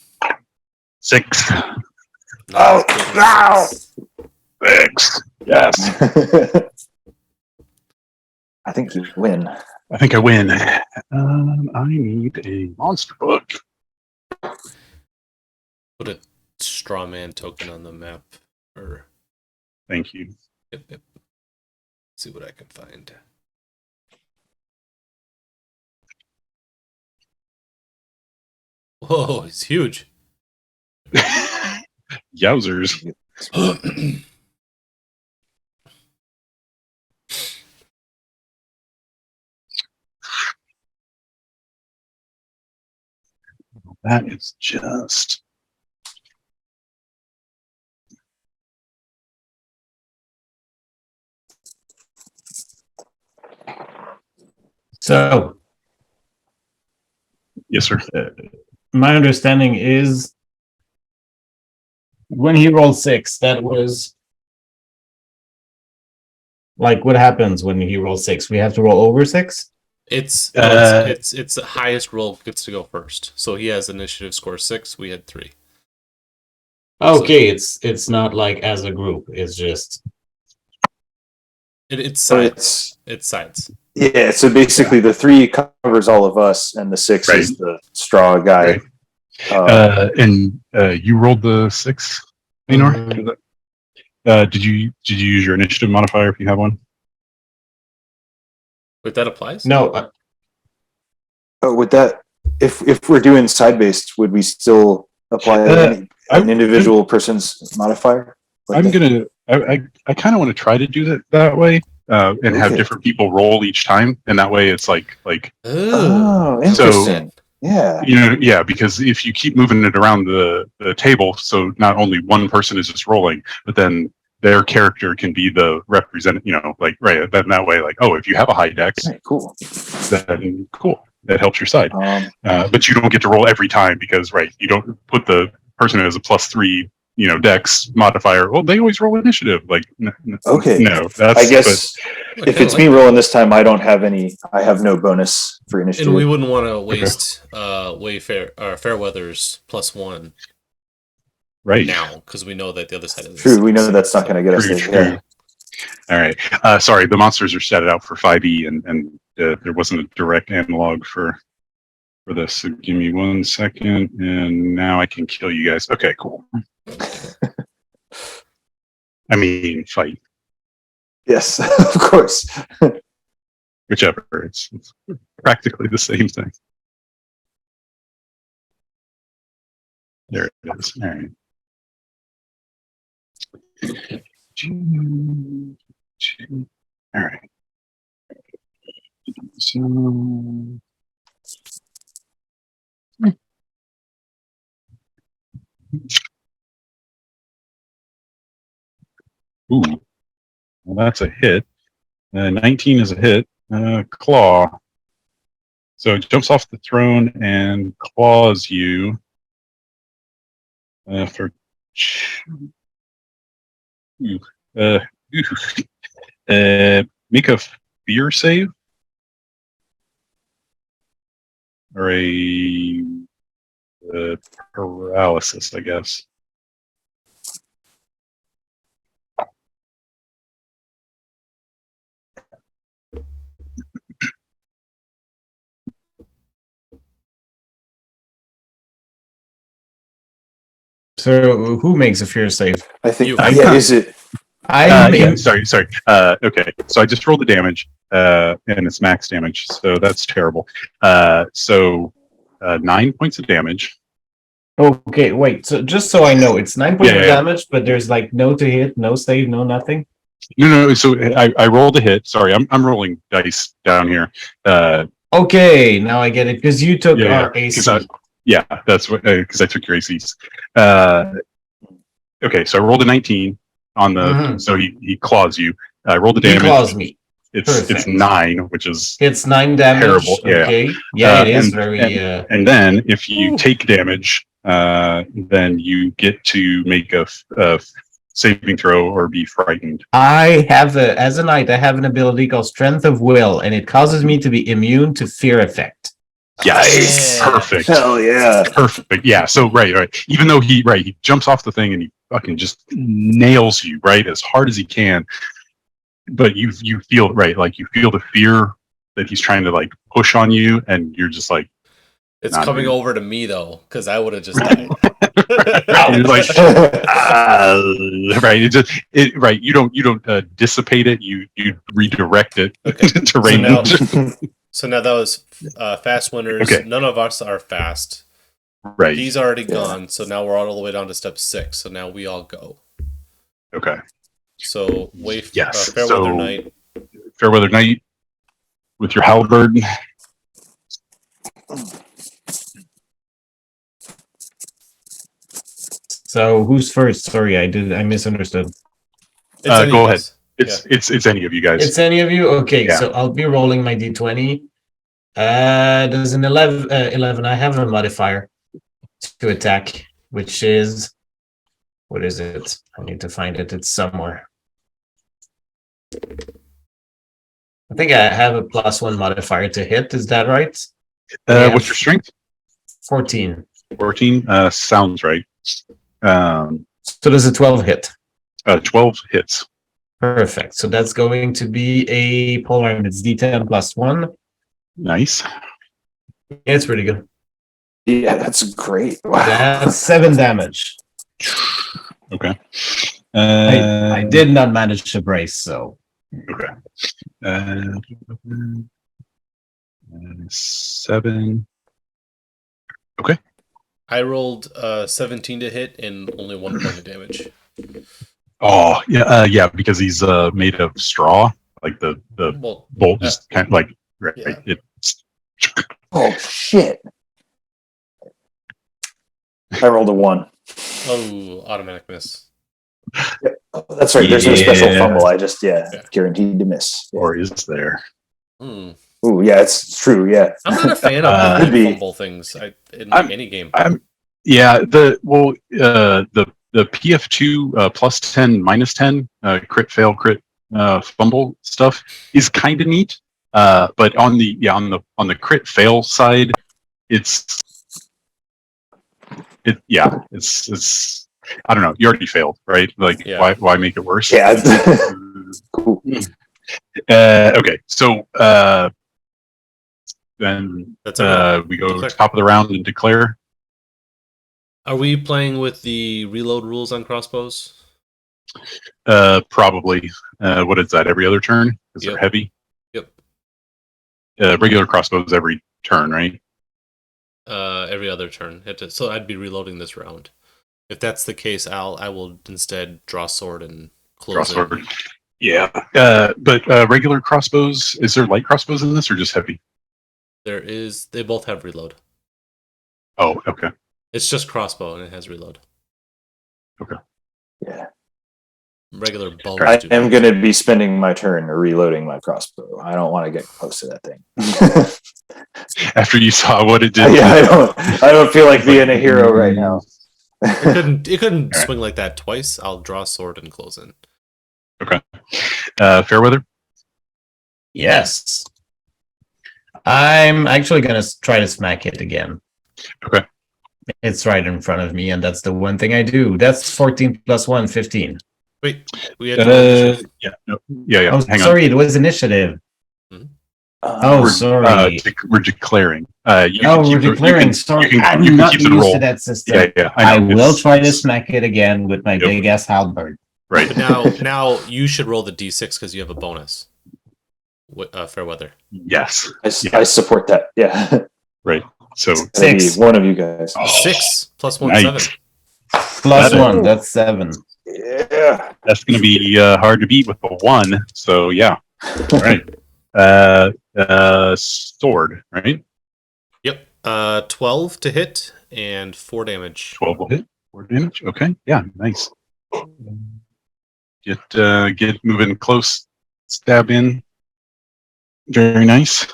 6. Oh, no! 6. Yes. I think you win. I think I win. I need a monster book. Put a straw man token on the map. Or thank you. Yep. See what I can find. Whoa, it's huge. Yowzers. That is just... So, yes, sir. My understanding is when he rolled 6, that was like what happens when he rolls 6? We have to roll over 6? It's the highest roll gets to go first. So he has initiative score 6. We had 3. Okay, so it's not like as a group. It's just it's sides. It's sides. Yeah, so basically the 3 covers all of us, and the 6 right. is the straw guy. Right. And you rolled the 6, Lenore? Mm-hmm. Did you use your initiative modifier if you have one? But that applies? No. Would that, if we're doing side based, would we still apply an individual person's modifier? I kind of want to try to do that way. And have different people roll each time, and that way it's like oh, interesting. So, because if you keep moving it around the table, so not only one person is just rolling, but then their character can be the representative, then that way, if you have a high dex, cool, then cool, that helps your side. But you don't get to roll every time because, you don't put the person as a +3, dex modifier. Well, they always roll initiative. Okay. No, I guess if it's me rolling this time, I don't have any. I have no bonus for initiative. And we wouldn't want to waste Fairweather's +1. Right now, because we know that the other side is true. We know that's not going to get us there. True. All right. Sorry, the monsters are statted out for 5e, and there wasn't a direct analog for this. So give me 1 second, and now I can kill you guys. Okay, cool. I mean, fight. Yes, of course. Whichever. It's practically the same thing. There it is. All right. All right. So, ooh, well, that's a hit. 19 is a hit. Claw. So it jumps off the throne and claws you for. Make a fear save or a paralysis, I guess. So who makes a fear save? I think. Is it? Sorry. Okay, so I just rolled the damage, and it's max damage, so that's terrible. So 9 points of damage. Okay, wait. So just so I know, it's 9 points of damage, but there's no to hit, no save, no nothing. No. So I rolled a hit. Sorry, I'm rolling dice down here. Okay, now I get it because you took our AC. That's what because I took your ACs. Okay, so I rolled a 19 on the. So he claws you. I rolled the damage. He claws me. It's 9, which is it's 9 damage. Terrible. Okay, it is And then if you take damage, then you get to make a saving throw or be frightened. I have as a knight, I have an ability called Strength of Will, and it causes me to be immune to fear effect. Yes, perfect. Hell yeah, perfect. Yeah. So right. Even though he jumps off the thing and he fucking just nails you right as hard as he can. But you feel like you feel the fear that he's trying to like push on you, and you're just like, it's coming over to me though, because I would have just died. You're like, right. You don't dissipate it. You redirect it to range. So now that was fast winners. Okay. None of us are fast. Right. He's already gone, so now we're all the way down to step 6. So now we all go. Okay. So Fairweather Knight. Fairweather Knight with your halberd. So who's first? Sorry, I misunderstood. Go ahead. It's any of you guys. It's any of you? Okay, so I'll be rolling my d20. There's an 11. I have a modifier to attack, which is... What is it? I need to find it. It's somewhere. I think I have a +1 modifier to hit. Is that right? What's your strength? 14. 14? Sounds right. So there's a 12 hit. 12 hits. Perfect. So that's going to be a polearm. It's D10 +1. Nice. Yeah, it's pretty good. Yeah, that's great. Wow. That's 7 damage. Okay. I did not manage to brace, so. Okay. 7. Okay. I rolled 17 to hit and only 1 point of damage. Oh yeah, because he's made of straw. Like the bolt is kind of like Oh shit! I rolled a 1. Oh, automatic miss. Yeah. Oh, that's right. There's no special fumble. I just guaranteed to miss. Yeah. Or is there? Ooh, yeah, it's true. Yeah, I'm not a fan of fumble things in any game. The PF2 +10 -10 crit fail crit fumble stuff is kind of neat. But on the crit fail side, it's I don't know. You already failed, right? Like why make it worse? Yeah. Cool. Okay, so then we go top of the round and declare. Are we playing with the reload rules on crossbows? Probably. What is that? Every other turn? Because they're heavy. Yep. Regular crossbows every turn, right? Every other turn. So I'd be reloading this round. If that's the case, I will instead draw sword and close. Draw sword. Yeah. But regular crossbows. Is there light crossbows in this or just heavy? There is. They both have reload. Oh, okay. It's just crossbow and it has reload. Okay. Yeah. Regular bows. I am going to be spending my turn reloading my crossbow. I don't want to get close to that thing. After you saw what it did. Yeah, I don't feel like being a hero right now. It couldn't swing like that twice. I'll draw sword and close in. Okay. Fairweather? Yes. I'm actually going to try to smack it again. Okay. It's right in front of me, and that's the one thing I do. That's 14 + 1, 15. Wait, we had yeah. Oh, hang sorry, on. it was initiative. Sorry. We're declaring. We're declaring. Sorry, I'm not used to that system. Yeah. I will try to smack it again with my big ass halberd. Right. Now you should roll the d6 because you have a bonus. Fairweather. Yes. I support that. Yeah. Right. So 6. One of you guys. 6 + 1, nice. 7. +1. That's 7. Yeah. That's going to be hard to beat with a 1. So yeah. All right. Sword, right? Yep. 12 to hit and 4 damage. 12 will hit. 4 damage. Okay. Yeah. Nice. Get moving close. Stab in. Very nice.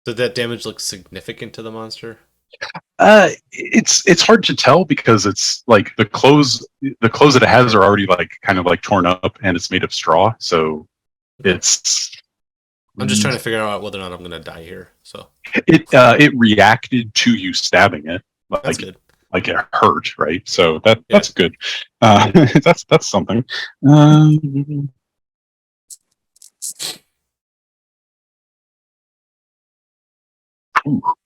Did that damage look significant to the monster? It's hard to tell because it's like the clothes that it has are already like kind of like torn up and it's made of straw. So it's. I'm just trying to figure out whether or not I'm going to die here. So it reacted to you stabbing it. That's good. Like it hurt, right? So that's good. That's something.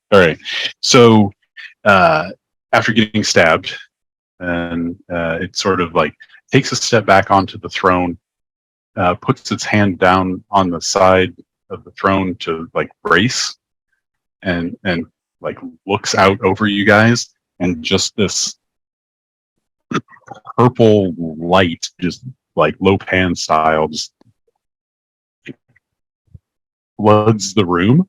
All right. So after getting stabbed, and it sort of like takes a step back onto the throne, puts its hand down on the side of the throne to like brace, and like looks out over you guys, and just this purple light, just like Lopan style, just floods the room,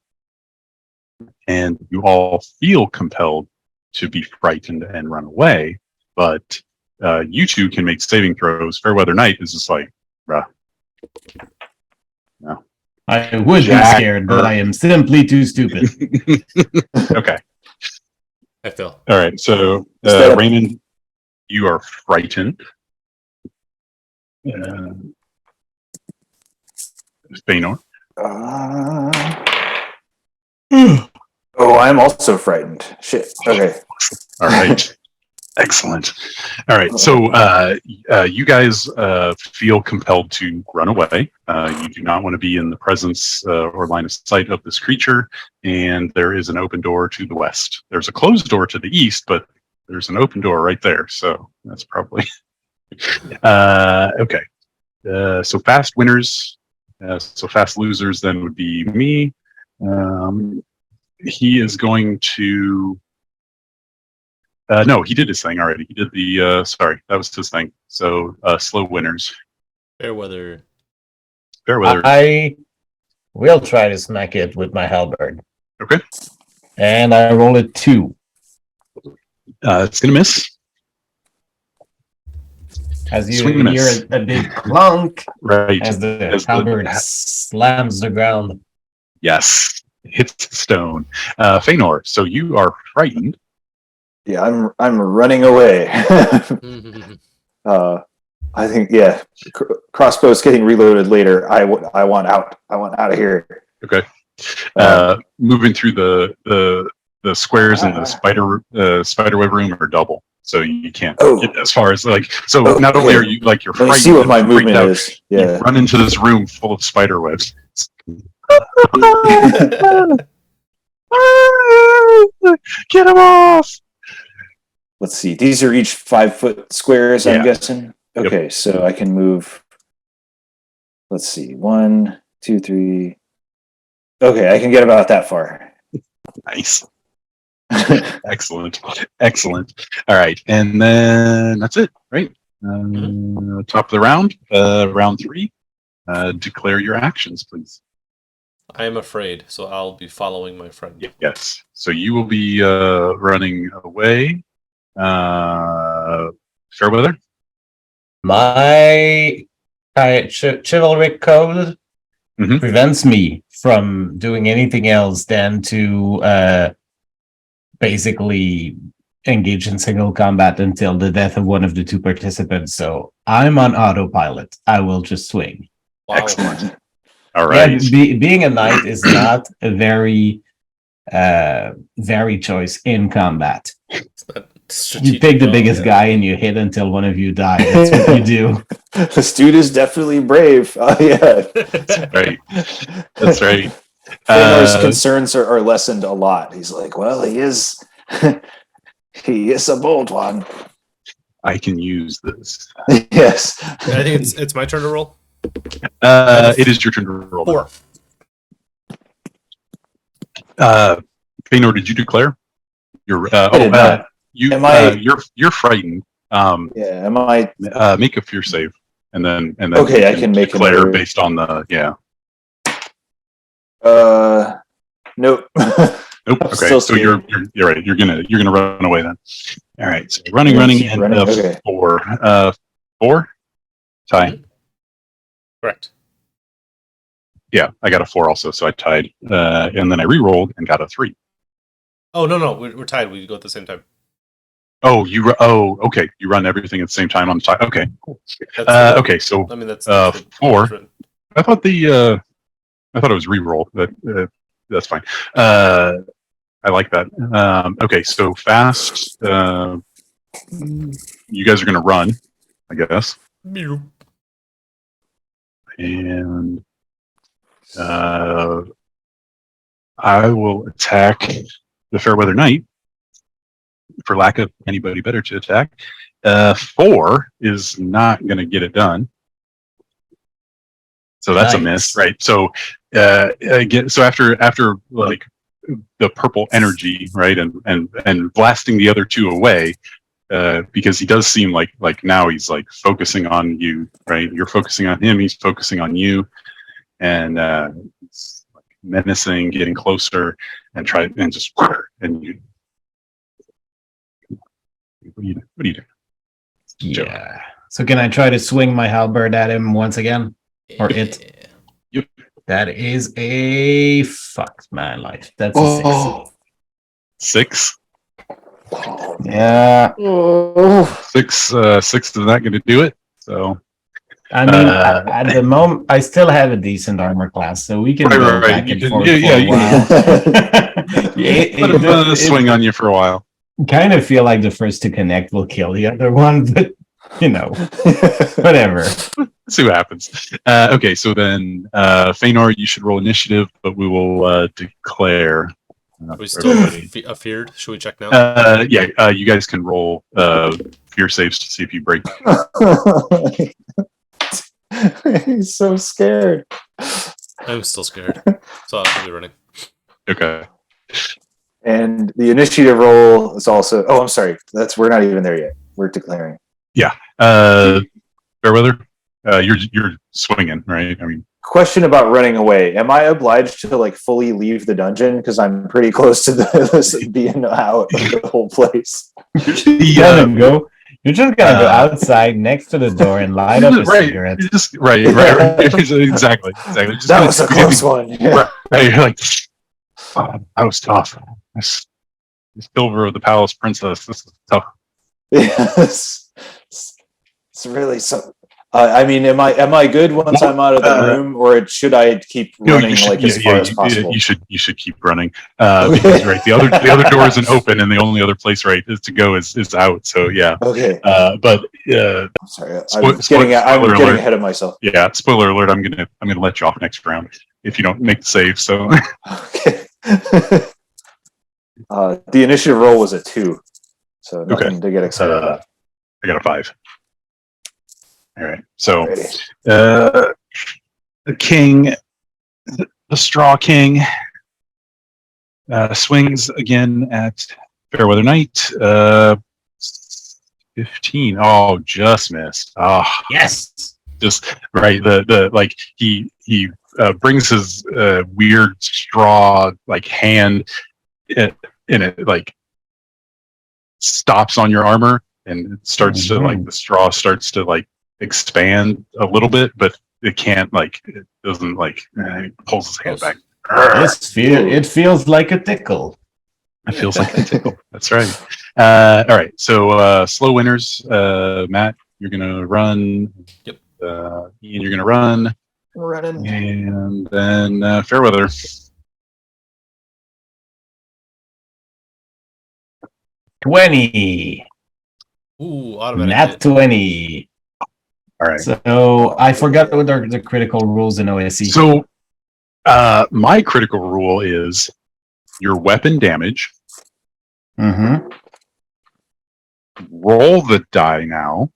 and you all feel compelled to be frightened and run away. But you two can make saving throws. Fairweather Knight is just like, bruh. No. I would be scared, but I am simply too stupid. Okay. I feel. All right. So, Raymond, you are frightened. Feanor. Oh, I'm also frightened. Shit. Okay. All right. Excellent. All right. So you guys feel compelled to run away. You do not want to be in the presence or line of sight of this creature. And there is an open door to the west. There's a closed door to the east, but there's an open door right there. So that's probably okay. So fast winners. So fast losers then would be me. He is going to. No, he did his thing already. He did the. Sorry, that was his thing. So slow winners. Fairweather. I will try to smack it with my halberd. Okay. And I roll a 2. It's gonna miss. As you hear a big clunk, right? As the halberd slams the ground. Yes, hits the stone. Feanor, so you are frightened. Yeah, I'm running away. I think crossbow's getting reloaded later. I want out. I want out of here. Okay. Moving through the squares in the spiderweb room are double, so you can't get as far as like. So not only are you like you're frightened, see what my movement is. Yeah, you run into this room full of spiderwebs. Get him off! Let's see. These are each 5-foot squares, I'm guessing. Okay, so I can move. Let's see. 1, 2, 3. Okay, I can get about that far. Nice. Excellent. All right, and then that's it, right? Top of the round, round 3. Declare your actions, please. I am afraid, so I'll be following my friend. Yes. So you will be running away. Fairweather? My chivalric code prevents me from doing anything else than to basically engage in single combat until the death of one of the 2 participants. So I'm on autopilot. I will just swing. Wow. Excellent. All right. Yeah, being a knight is not a very choice in combat. You pick the biggest guy and you hit until one of you die. That's what you do. This dude is definitely brave. Oh yeah, that's right. Feanor's concerns are lessened a lot. He's like, well, he is a bold one. I can use this. Yes. I think it's my turn to roll. It is your turn to roll. 4. Feanor, did you declare? You're you're frightened. Yeah. Am I? Make a fear save, and then Okay, I can make declare another based on the Nope. Nope. I'm Okay, still so you're right. You're gonna run away then. All right. So running, keep and running, okay. 4. 4. Tie. Mhm. Correct. Yeah, I got a 4 also, so I tied. And then I re-rolled and got a 3. Oh no, we're tied. We go at the same time. Oh, okay. You run everything at the same time on the tie. Okay, cool. Okay, so I mean that's 4. I thought I thought it was re-roll, but that's fine. I like that. Okay, so fast. You guys are gonna run, I guess, and I will attack the Fairweather Knight for lack of anybody better to attack. 4 is not going to get it done, so that's a miss, right? So again, so after like the purple energy, right, and blasting the other 2 away. Because he does seem like now he's like focusing on you, right? You're focusing on him, he's focusing on you, and it's like menacing, getting closer, and just you. What do you do? Yeah. So can I try to swing my halberd at him once again, or it? Yep. That is a fucked man life. That's a 6. 6. Yeah. 6 is not going to do it. So I mean, at the moment, I still have a decent armor class, so we can go back and forth for a while. Let him swing on you for a while. Kind of feel like the first to connect will kill the other one, but whatever. Let's see what happens. Okay, so then Feanor, you should roll initiative, but we will declare. Are we still feared? Should we check now? Yeah, you guys can roll fear saves to see if you break. He's so scared. I'm still scared, so I'll be running. Okay. And the initiative roll is also. Oh, I'm sorry. We're not even there yet. We're declaring. Yeah. Fairweather, you're swinging, right? I mean. Question about running away. Am I obliged to like fully leave the dungeon because I'm pretty close to being out of the whole place? You're just gonna go outside next to the door and light up a cigarette. Right. Exactly. Just that was a close one. Yeah. Right. You're like, that was tough. Silver of the Palace Princess. This is tough. Yes. It's really so. I mean, am I good once I'm out of the room, or should I keep running as far as possible? You should keep running because the other door isn't open, and the only other place is to go is out. So yeah. Okay. But I'm sorry, I'm getting ahead of myself. Yeah. Spoiler alert! I'm gonna let you off next round if you don't make the save. So. Okay. The initiative roll was a 2, so nothing to get excited about. I got a 5. All right, so the king, the Straw King, swings again at Fairweather Knight. 15. Oh, just missed. Oh, yes. Just right. The like he brings his weird straw hand in it, like stops on your armor and it starts to the straw starts to expand a little bit, but it can't it doesn't he pulls his hand back. It feels like a tickle. It feels like a tickle. That's right. All right. So slow winners. Matt, you're gonna run. Yep. Ian, you're gonna run. I'm running. And then Fairweather. $20. Ooh, automatic. Nat 20. All right. So I forgot what are the critical rules in OSC. So my critical rule is your weapon damage. Mm-hmm. Roll the die now.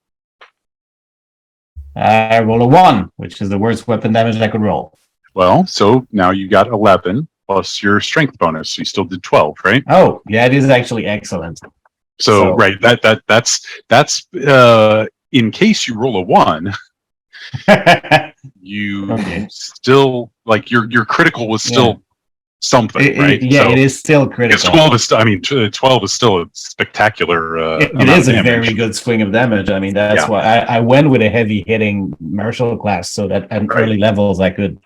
I roll a 1, which is the worst weapon damage I could roll. Well, so now you got 11 plus your strength bonus. So you still did 12, right? Oh, yeah, it is actually excellent. So right, that's in case you roll a 1, you still like your critical was still something, right? It is still critical. Because 12 is still a spectacular. It is a very good swing of damage. I mean, that's why I went with a heavy hitting martial class, so that at early levels I could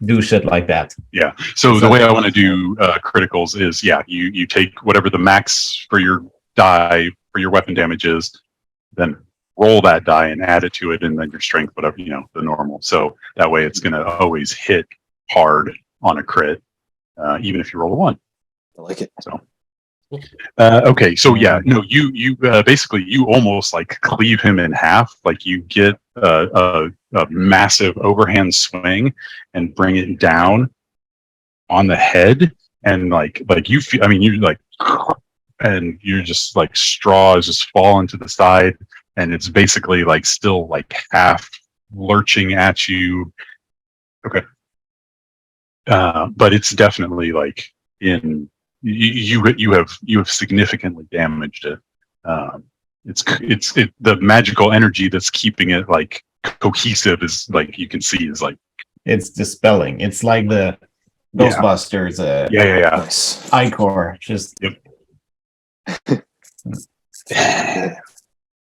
do shit like that. Yeah. So the way I want to do criticals is, you take whatever the max for your die for your weapon damage is, then roll that die and add it to it, and then your strength, whatever, the normal. So that way it's going to always hit hard on a crit, even if you roll a 1. I like it. So. Okay, so you basically you almost like cleave him in half, like you get a massive overhand swing and bring it down on the head, and like you feel, you're like, and you're just like straws just fall into the side, and it's basically like still like half lurching at you. Okay, but it's definitely like in. You have significantly damaged it. It's the magical energy that's keeping it like cohesive is like you can see is like it's dispelling. It's like the Ghostbusters. Nice. Icor. Just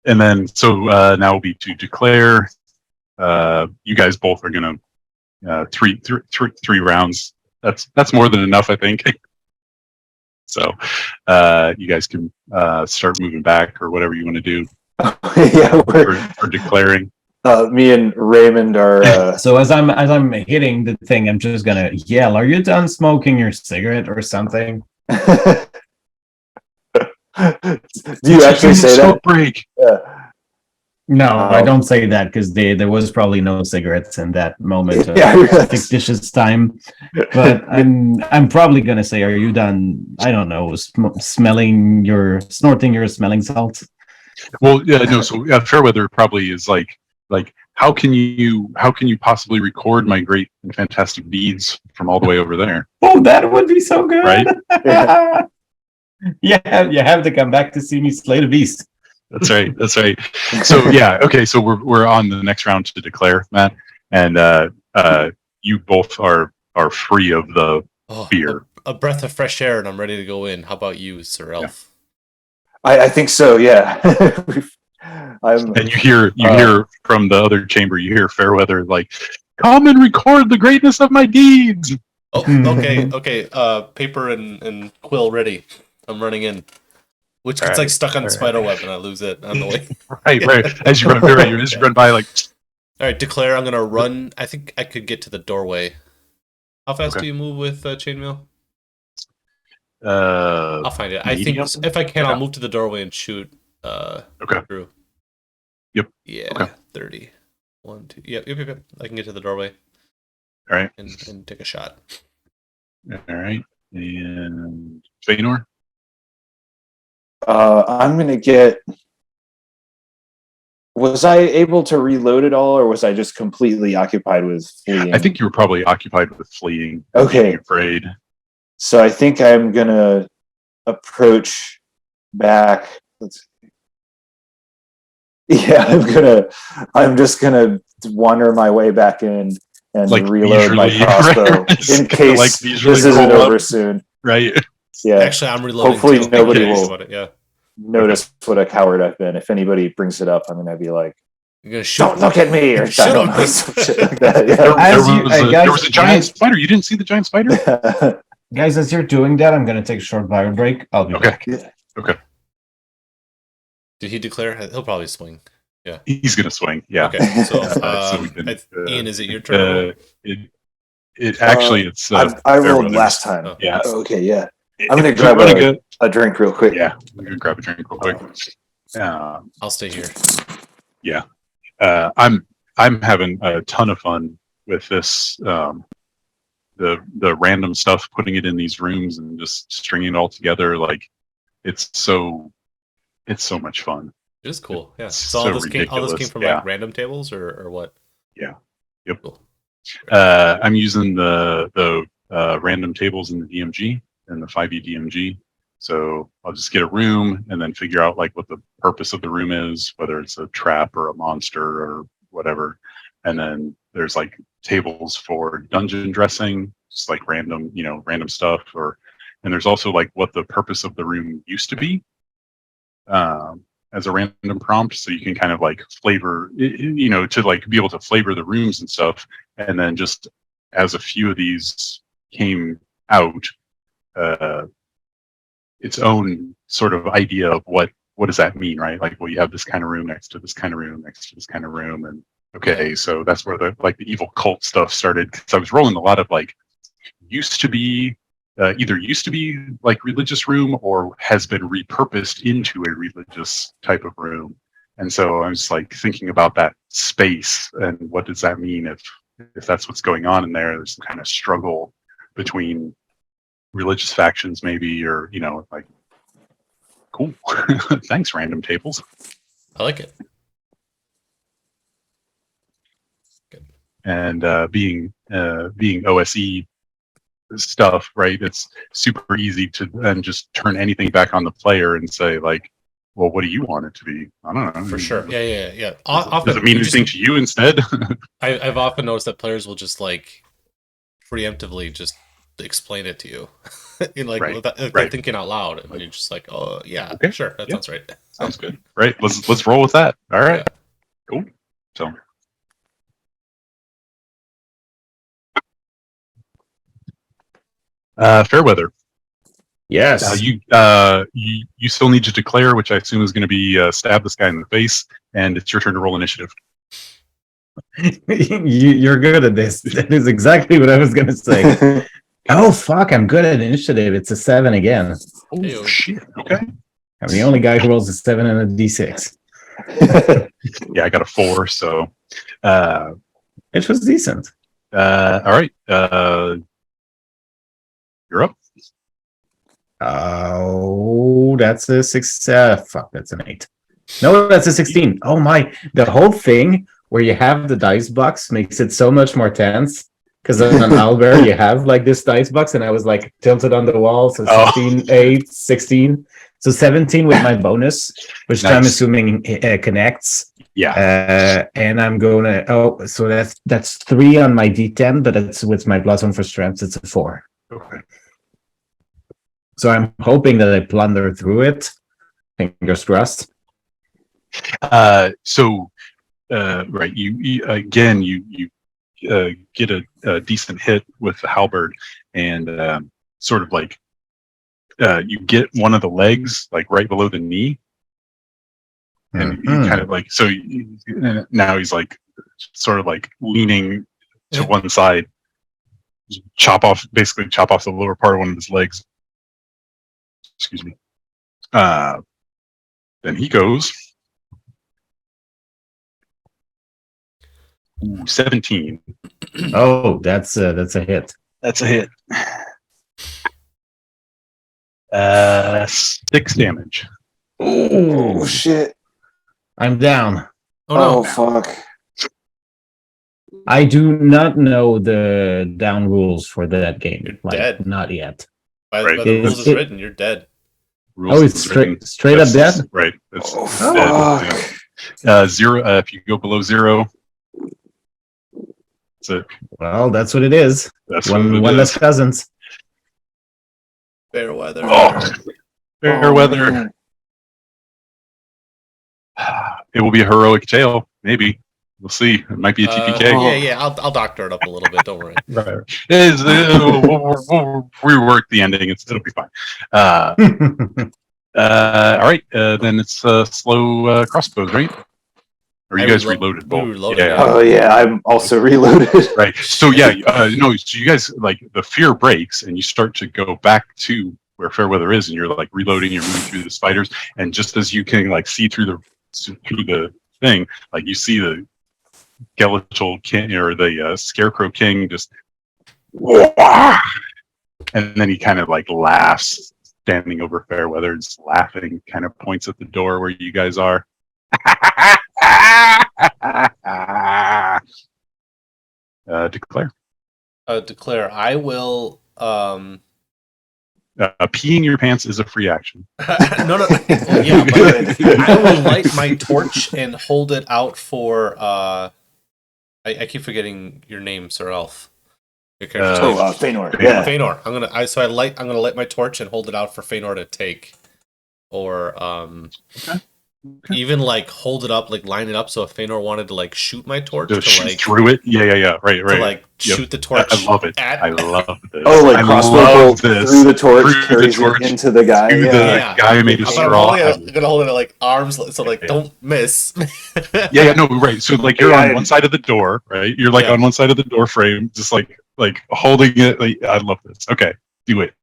and then now will be to declare. You guys both are gonna three rounds. That's more than enough, I think. So you guys can start moving back or whatever you want to do. We're declaring. Me and Raymond are. So as I'm hitting the thing, I'm just gonna yell, "Are you done smoking your cigarette or something?" Do you actually say that? Break. No, I don't say that because there was probably no cigarettes in that moment of fictitious time. But I'm probably gonna say, "Are you done? I don't know, snorting your smelling salts?" Well, no. So Fairweather probably is like how can you possibly record my great and fantastic deeds from all the way over there? Oh, that would be so good, right? You have to come back to see me slay the beast. That's right. So okay. So we're on the next round to declare, Matt, and you both are free of the fear. A breath of fresh air, and I'm ready to go in. How about you, Sir Elf? I think so. Yeah. And you hear from the other chamber. You hear Fairweather like, "Come and record the greatness of my deeds." Oh, okay. Paper and quill ready. I'm running in. Which gets like stuck on the spider web and I lose it on the way. right. As you run by, like. All right, declare. I'm gonna run. I think I could get to the doorway. How fast do you move with chainmail? I'll find it. I think if I can, I'll move to the doorway and shoot. Through. Yep. Yeah. Okay. 30. 1, 2. Yep. I can get to the doorway. All right. And take a shot. All right. And Feanor? I'm gonna get. Was I able to reload it all, or was I just completely occupied with fleeing? I think you were probably occupied with fleeing. Okay. Afraid. So I think I'm gonna approach back. I'm just gonna wander my way back in and reload my crossbow in case this isn't over soon. Right. Yeah. Actually, I'm reloading. Hopefully, nobody will notice what a coward I've been. If anybody brings it up, I'm gonna be like, "You're gonna shoot. Don't look at me!" Or some shit like that. There was a giant spider. You didn't see the giant spider, guys. As you're doing that, I'm gonna take a short bio break. I'll be back. Okay. Did he declare? He'll probably swing. Yeah, he's gonna swing. Yeah. Okay. So, Ian, is it your turn? It actually, it's. I rolled last time. Oh. Yeah. Okay. Yeah. I'm gonna grab a drink real quick. Yeah, I'm gonna grab a drink real quick. I'll stay here. Yeah, I'm having a ton of fun with this. The random stuff, putting it in these rooms and just stringing it all together. Like, it's so much fun. It is cool. Yeah. So all this came from like random tables or what? Yeah. Yep. Cool. I'm using the random tables in the DMG and the 5e DMG. So I'll just get a room and then figure out like what the purpose of the room is, whether it's a trap or a monster or whatever. And then there's like tables for dungeon dressing, just like random, random stuff. And there's also like what the purpose of the room used to be, as a random prompt, so you can kind of like flavor, to like be able to flavor the rooms and stuff. And then just as a few of these came out, its own sort of idea of what does that mean, right? Like, well, you have this kind of room next to this kind of room next to this kind of room, and okay, so that's where the evil cult stuff started. Because I was rolling a lot of like either used to be like religious room or has been repurposed into a religious type of room, and so I was like thinking about that space and what does that mean if that's what's going on in there. There's some kind of struggle between religious factions maybe, or like, cool. Thanks, random tables. I like it. Good. And being OSE stuff, right, it's super easy to then just turn anything back on the player and say like, well, what do you want it to be? I don't know. For sure. Yeah. Does it mean anything to you instead? I've often noticed that players will just like preemptively just explain it to you in like without thinking out loud, and you're just like, oh yeah, okay, sure, that sounds right. Sounds good. Right, let's roll with that. All right, cool. So Fairweather, yes, you still need to declare, which I assume is going to be stab this guy in the face, and it's your turn to roll initiative. You're good at this. That is exactly what I was going to say. Oh fuck! I'm good at initiative. It's a 7 again. Oh shit! Okay. I'm the only guy who rolls a 7 and a D6. Yeah, I got a 4, so it was decent. All right, you're up. Oh, that's a 6. Fuck, that's an 8. No, that's a 16. Oh my! The whole thing where you have the dice box makes it so much more tense. Because on Albert, you have like this dice box, and I was like tilted on the wall. So 16, 8, 16. So 17 with my bonus, which nice. I'm assuming connects. Yeah. And I'm going to, so that's 3 on my D10, but it's with my +1 for strength, it's a 4. Okay. So I'm hoping that I plunder through it. Fingers crossed. Right. You get a decent hit with the halberd, and sort of like you get one of the legs like right below the knee, and you kind of like now he's like sort of like leaning to one side, chop off the lower part of one of his legs. Excuse me. Then he goes. 17. Oh, that's a hit. That's a hit. 6 damage. Oh shit! I'm down. Oh fuck! I do not know the down rules for that game. You're dead. Not yet. By the rules is written, you're dead. It's straight up dead? Right. That's fuck. 0. If you go below 0, that's it. Well, that's what it is. That's one less cousins. Fair weather. Fair weather. It will be a heroic tale, maybe. We'll see. It might be a TPK. Yeah. I'll doctor it up a little bit. Don't worry. Right. We'll rework the ending. It'll be fine. All right. Then it's slow crossbows, right? Or you guys reloaded both? Reloaded, yeah. Oh yeah, I'm also reloaded. Right. So yeah, so you guys, like, the fear breaks and you start to go back to where Fairweather is, and you're like reloading. You're moving through the spiders, and just as you can like see through the thing, like you see the skeletal king or the scarecrow king just, and then he kind of like laughs, standing over Fairweather, just laughing, kind of points at the door where you guys are. Declare. Declare. I will Peeing your pants is a free action. No. Yeah, but I will light my torch and hold it out for. I keep forgetting your name, Sir Elf. Your character's name. Feanor. Yeah, Feanor. I'm gonna light my torch and hold it out for Feanor to take, or Okay. even like hold it up, like line it up. So if Feanor wanted to like shoot my torch, To shoot like through it, yeah, right. to like shoot the torch. I love it. At... I love this. Oh, like crossbow bolt this. through the torch, Through carries the torch, it into the guy. to the guy made a straw. I'm gonna hold it at like arms, so like don't miss. Yeah, no, right. So like you're on one side of the door, right? You're like on one side of the door frame, just like holding it. Like, I love this. Okay, do it.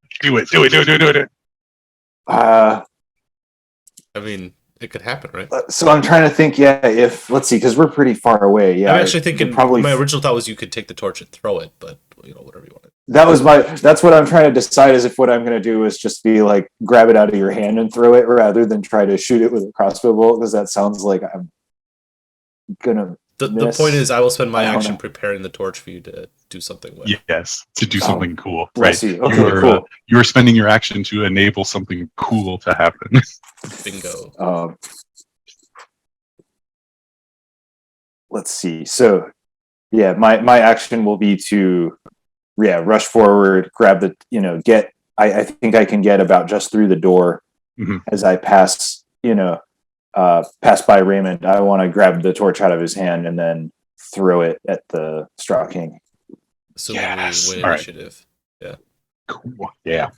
I mean, it could happen, right? So I'm trying to think. Yeah, if let's see, because we're pretty far away. Yeah, I'm actually thinking. Probably my original thought was you could take the torch and throw it, but whatever you want. That's what I'm trying to decide. Is if what I'm going to do is just be like grab it out of your hand and throw it, rather than try to shoot it with a crossbow bolt, because that sounds like I'm gonna. The point is, I will spend my action preparing the torch for you to do something with. Yes, to do something cool. Bless right. You. Okay, cool. You are spending your action to enable something cool to happen. Bingo. Let's see. So, yeah, my action will be to, rush forward, grab the, get. I think I can get about just through the door as I pass. Pass by Raymond. I want to grab the torch out of his hand and then throw it at the Straw King. So yes. We win initiative. Right. Yeah. Cool. Yeah.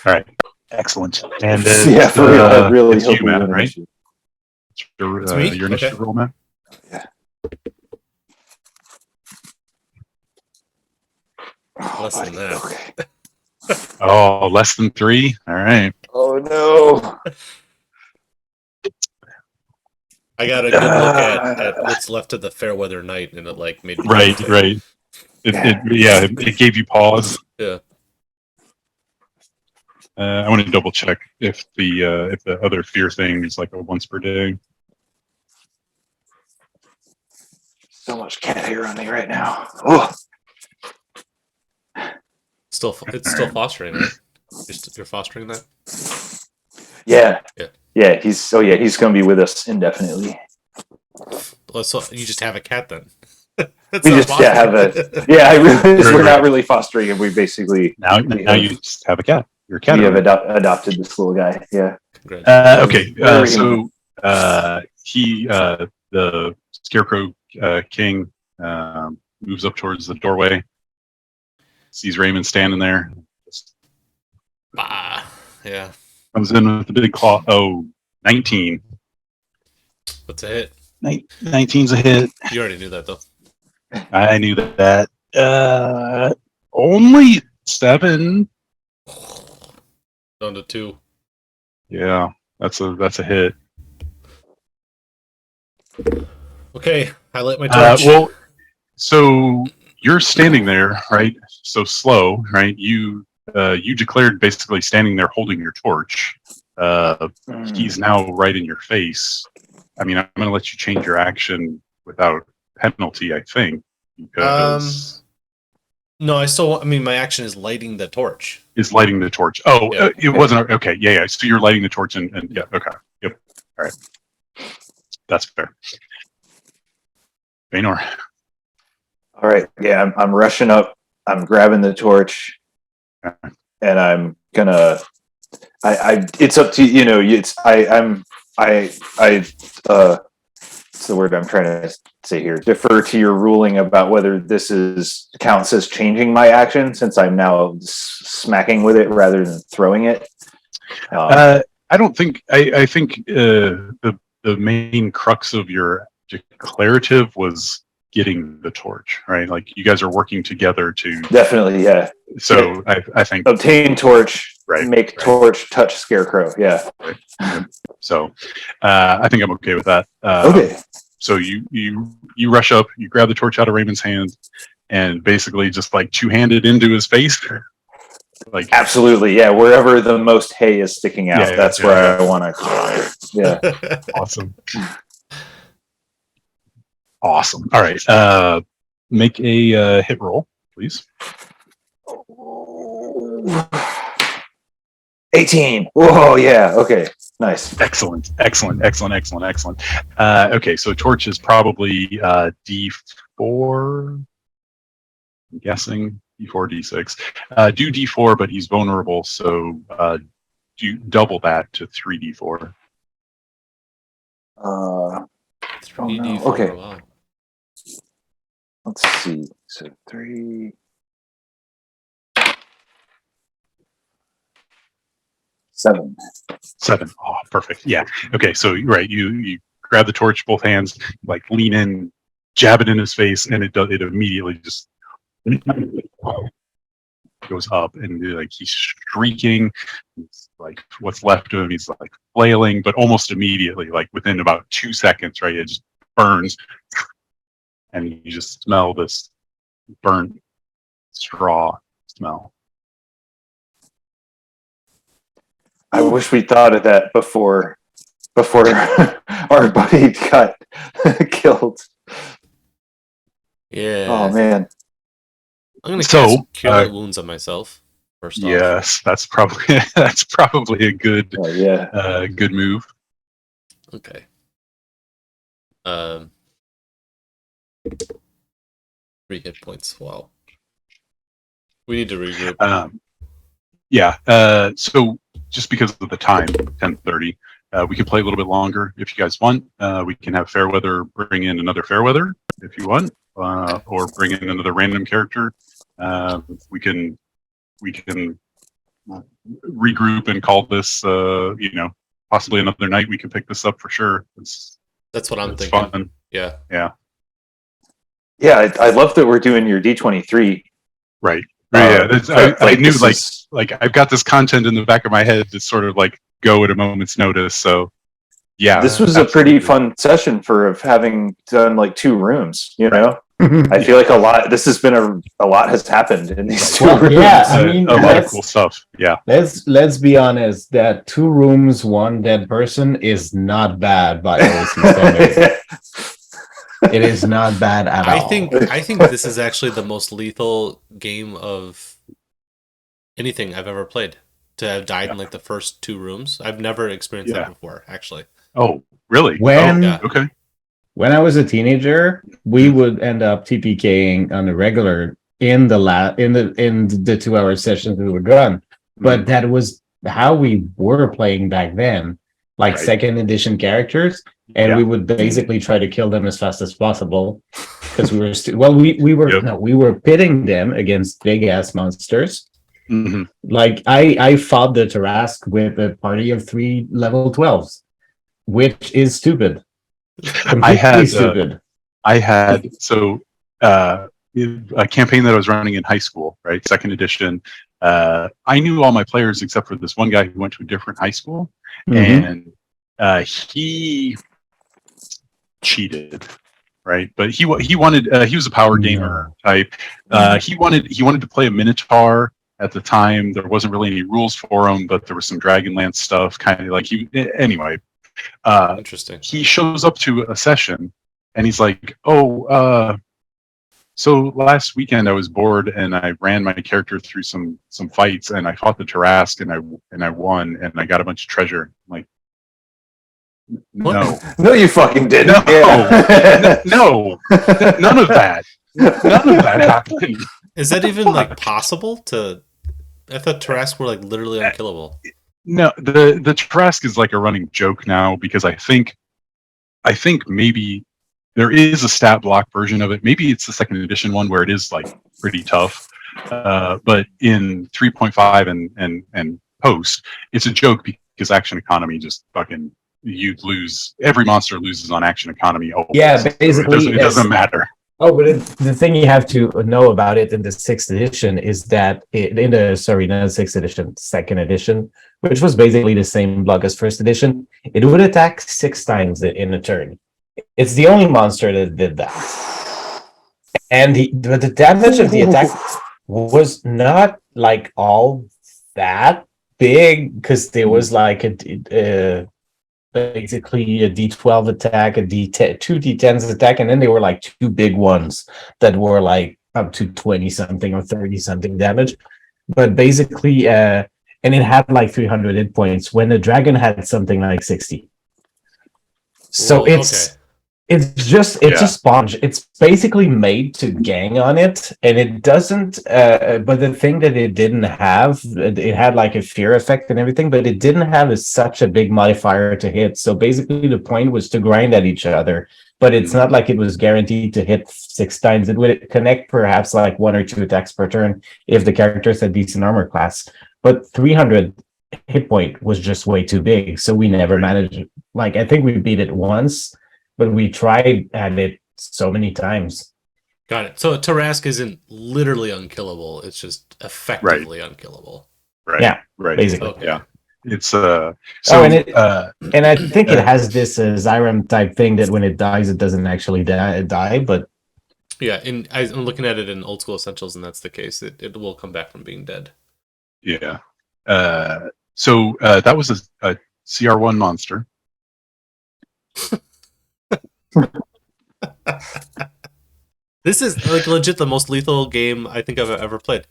All right. Excellent. And for real, I really hope you, Matt, right? It's me? Your initiative roll, Matt? Yeah. Less than that. Okay. Oh, less than 3? All right. Oh, no. I got a good look at what's left of the Fairweather Night, and it like made me right. It gave you pause. Yeah. I want to double check if the other fear thing is like a once per day. So much cat hair on me right now. Oh. It's still fostering, right? You're fostering that. Yeah. He's going to be with us indefinitely. Well, so you just have a cat then. We just have a. Yeah, I realize we're not really fostering him. We basically now you just have a cat. You're a cat. We have adopted this little guy. Yeah. Okay. So the Scarecrow King moves up towards the doorway. Sees Raymond standing there. Yeah. Comes in with the big claw. Oh, 19. What's a hit? 19's a hit. You already knew that, though. I knew that. Only 7. Down to 2. Yeah, that's a hit. Okay, I lit my torch. Well, so you're standing there, right? So slow, right? You declared basically standing there holding your torch. He's now right in your face. I mean, I'm going to let you change your action without penalty, I think. Because no, my action is lighting the torch. Is lighting the torch. Oh, yeah. It wasn't. Okay, yeah. So you're lighting the torch and yeah, okay. Yep. All right. That's fair. Feanor. All right. Yeah, I'm rushing up. I'm grabbing the torch. And I'm gonna. It's up to what's the word I'm trying to say here? Defer to your ruling about whether this counts as changing my action, since I'm now smacking with it rather than throwing it. I don't think. I think the main crux of your declarative was getting the torch, right? Like you guys are working together to definitely, yeah. So yeah. I think obtain torch, right, make torch, touch Scarecrow, yeah. Right. So I think I'm okay with that. Okay. So you rush up, you grab the torch out of Raymond's hand, and basically just like two-handed into his face. Like absolutely, yeah. Wherever the most hay is sticking out, that's where I want to. Yeah. Awesome. All right. Make a hit roll, please. 18. Whoa, yeah. Okay, nice. Excellent. Okay, so torch is probably D4. I'm guessing D4, D6. Do D4, but he's vulnerable, so do double that to 3D4. 3D4. Okay. Wow. Let's see. So 3. 7. Oh, perfect. Yeah. Okay. So right, you grab the torch, both hands, like lean in, jab it in his face, and it immediately just goes up, and like he's shrieking. It's like what's left of him, he's like flailing, but almost immediately, like within about 2 seconds, right, it just burns, and you just smell this burnt straw smell. I wish we thought of that before our buddy got killed. Yeah. Oh man. I'm gonna cast Cure Light Wounds on myself. First off. Yes, that's probably a good good move. Okay. 3 hit points. Wow. We need to regroup. So just because of the time, 10:30, we can play a little bit longer if you guys want. We can have Fairweather bring in another Fairweather if you want, or bring in another random character. We can regroup and call this. Possibly another night we can pick this up for sure. That's what I'm thinking. Fun. Yeah. I love that we're doing your D23. Right. I knew like I've got this content in the back of my head to sort of like go at a moment's notice. So yeah, this was a pretty fun session for having done like 2 rooms. You know, I feel like this has been a lot has happened in these 2 rooms. Yeah, I mean, a lot of cool stuff. Yeah. Let's be honest. That 2 rooms, 1 dead person is not bad by OC standards. It is not bad at all. I think this is actually the most lethal game of anything I've ever played. To have died in like the first 2 rooms, I've never experienced that before. Actually. Oh, really? Okay. When I was a teenager, we would end up TPKing on the regular in the 2-hour sessions we would run, but that was how we were playing back then, like second edition characters. And we would basically try to kill them as fast as possible because we were we were pitting them against big ass monsters. Mm-hmm. Like I fought the Tarask with a party of 3 level 12s, which is stupid. Completely stupid. I had a campaign that I was running in high school, right? Second edition. I knew all my players except for this one guy who went to a different high school, and he cheated, right? But he wanted he was a power gamer type. He wanted to play a Minotaur at the time. There wasn't really any rules for him, but there was some Dragonlance stuff. Kind of like anyway. Interesting. He shows up to a session, and he's like, "Oh, so last weekend I was bored, and I ran my character through some fights, and I fought the Tarask, and I won, and I got a bunch of treasure." I'm like, no, you fucking didn't. No, none of that. None of that happened. Is that even like possible to? I thought Tarask were like literally unkillable. No, the Tarask is like a running joke now because I think maybe there is a stat block version of it. Maybe it's the second edition one where it is like pretty tough. But in 3.5 and post, it's a joke because action economy just fucking every monster loses on action economy. Yeah, basically it doesn't matter. Oh, but the thing you have to know about it in the 6th edition is that not 6th edition, 2nd edition, which was basically the same block as 1st edition, it would attack 6 times in a turn. It's the only monster that did that. And the damage of the attack was not like all that big because there was like basically a D12 attack, a D10, 2 D10s attack, and then they were like 2 big ones that were like up to 20 something or 30 something damage. But basically, and it had like 300 hit points when the dragon had something like 60. So it's just a sponge. It's basically made to gang on it, and it doesn't. But the thing that it didn't have, it had like a fear effect and everything, but it didn't have such a big modifier to hit. So basically, the point was to grind at each other. But it's not like it was guaranteed to hit 6 times. It would connect perhaps like 1 or 2 attacks per turn if the characters had decent armor class. But 300 hit point was just way too big, so we never managed. Like I think we beat it once. But we tried at it so many times. Got it. So Tarask isn't literally unkillable. It's just effectively unkillable. Right. Yeah. Right. Basically. Okay. Yeah. It's and I think it has this Xyrem type thing that when it dies, it doesn't actually die. But yeah, I'm looking at it in Old School Essentials, and that's the case. It will come back from being dead. Yeah. So that was a CR1 monster. This is like legit the most lethal game I think I've ever played.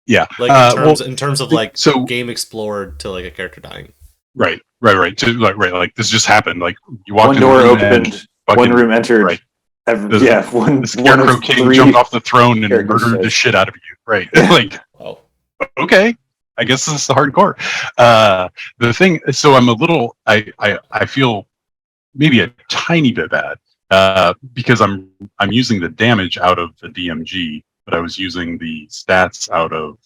Yeah, like in terms of like game explored to like a character dying. Right. Like this just happened. Like you walked one in door the room opened, one room entered. Right. The Scarecrow King jumped off the throne and murdered the shit out of you. Right. Like, oh, okay. I guess this is the hardcore. The thing. So I'm a little. I feel maybe a tiny bit bad because I'm using the damage out of the DMG, but I was using the stats out of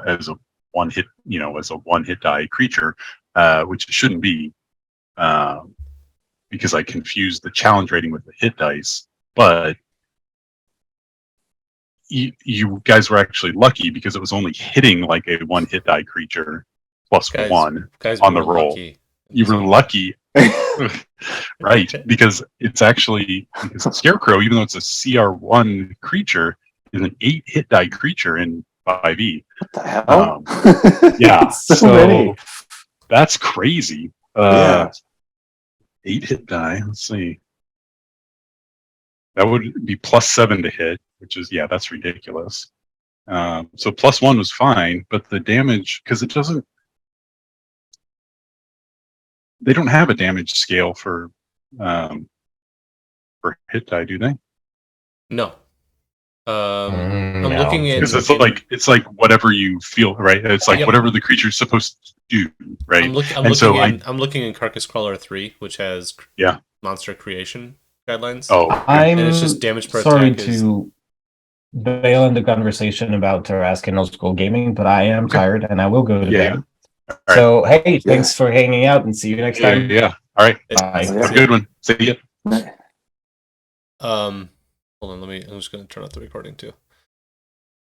as a one hit die creature, which it shouldn't be because I confused the challenge rating with the hit dice. But you guys were actually lucky because it was only hitting like a one hit die creature plus one on the roll. You were lucky. Right, because it's actually Scarecrow, even though it's a CR1 creature, is an 8 hit die creature in 5e. What the hell? Yeah, so many. That's crazy. 8 hit die. Let's see. That would be +7 to hit, which is that's ridiculous. So +1 was fine, but the damage, because it doesn't. They don't have a damage scale for hit die, do they? No. I'm looking at because it's like whatever you feel, right? It's like whatever the creature's supposed to do, right? I'm looking in Carcass Crawler 3, which has monster creation guidelines. Oh, and it's just damage per sorry attack. To bail in the conversation about Tarask and Old School Gaming, but I am tired and I will go to bed. Right. So, hey, thanks for hanging out and see you next time. Yeah. All right. Bye. Have a good one. See ya. Hold on. I'm just going to turn off the recording too.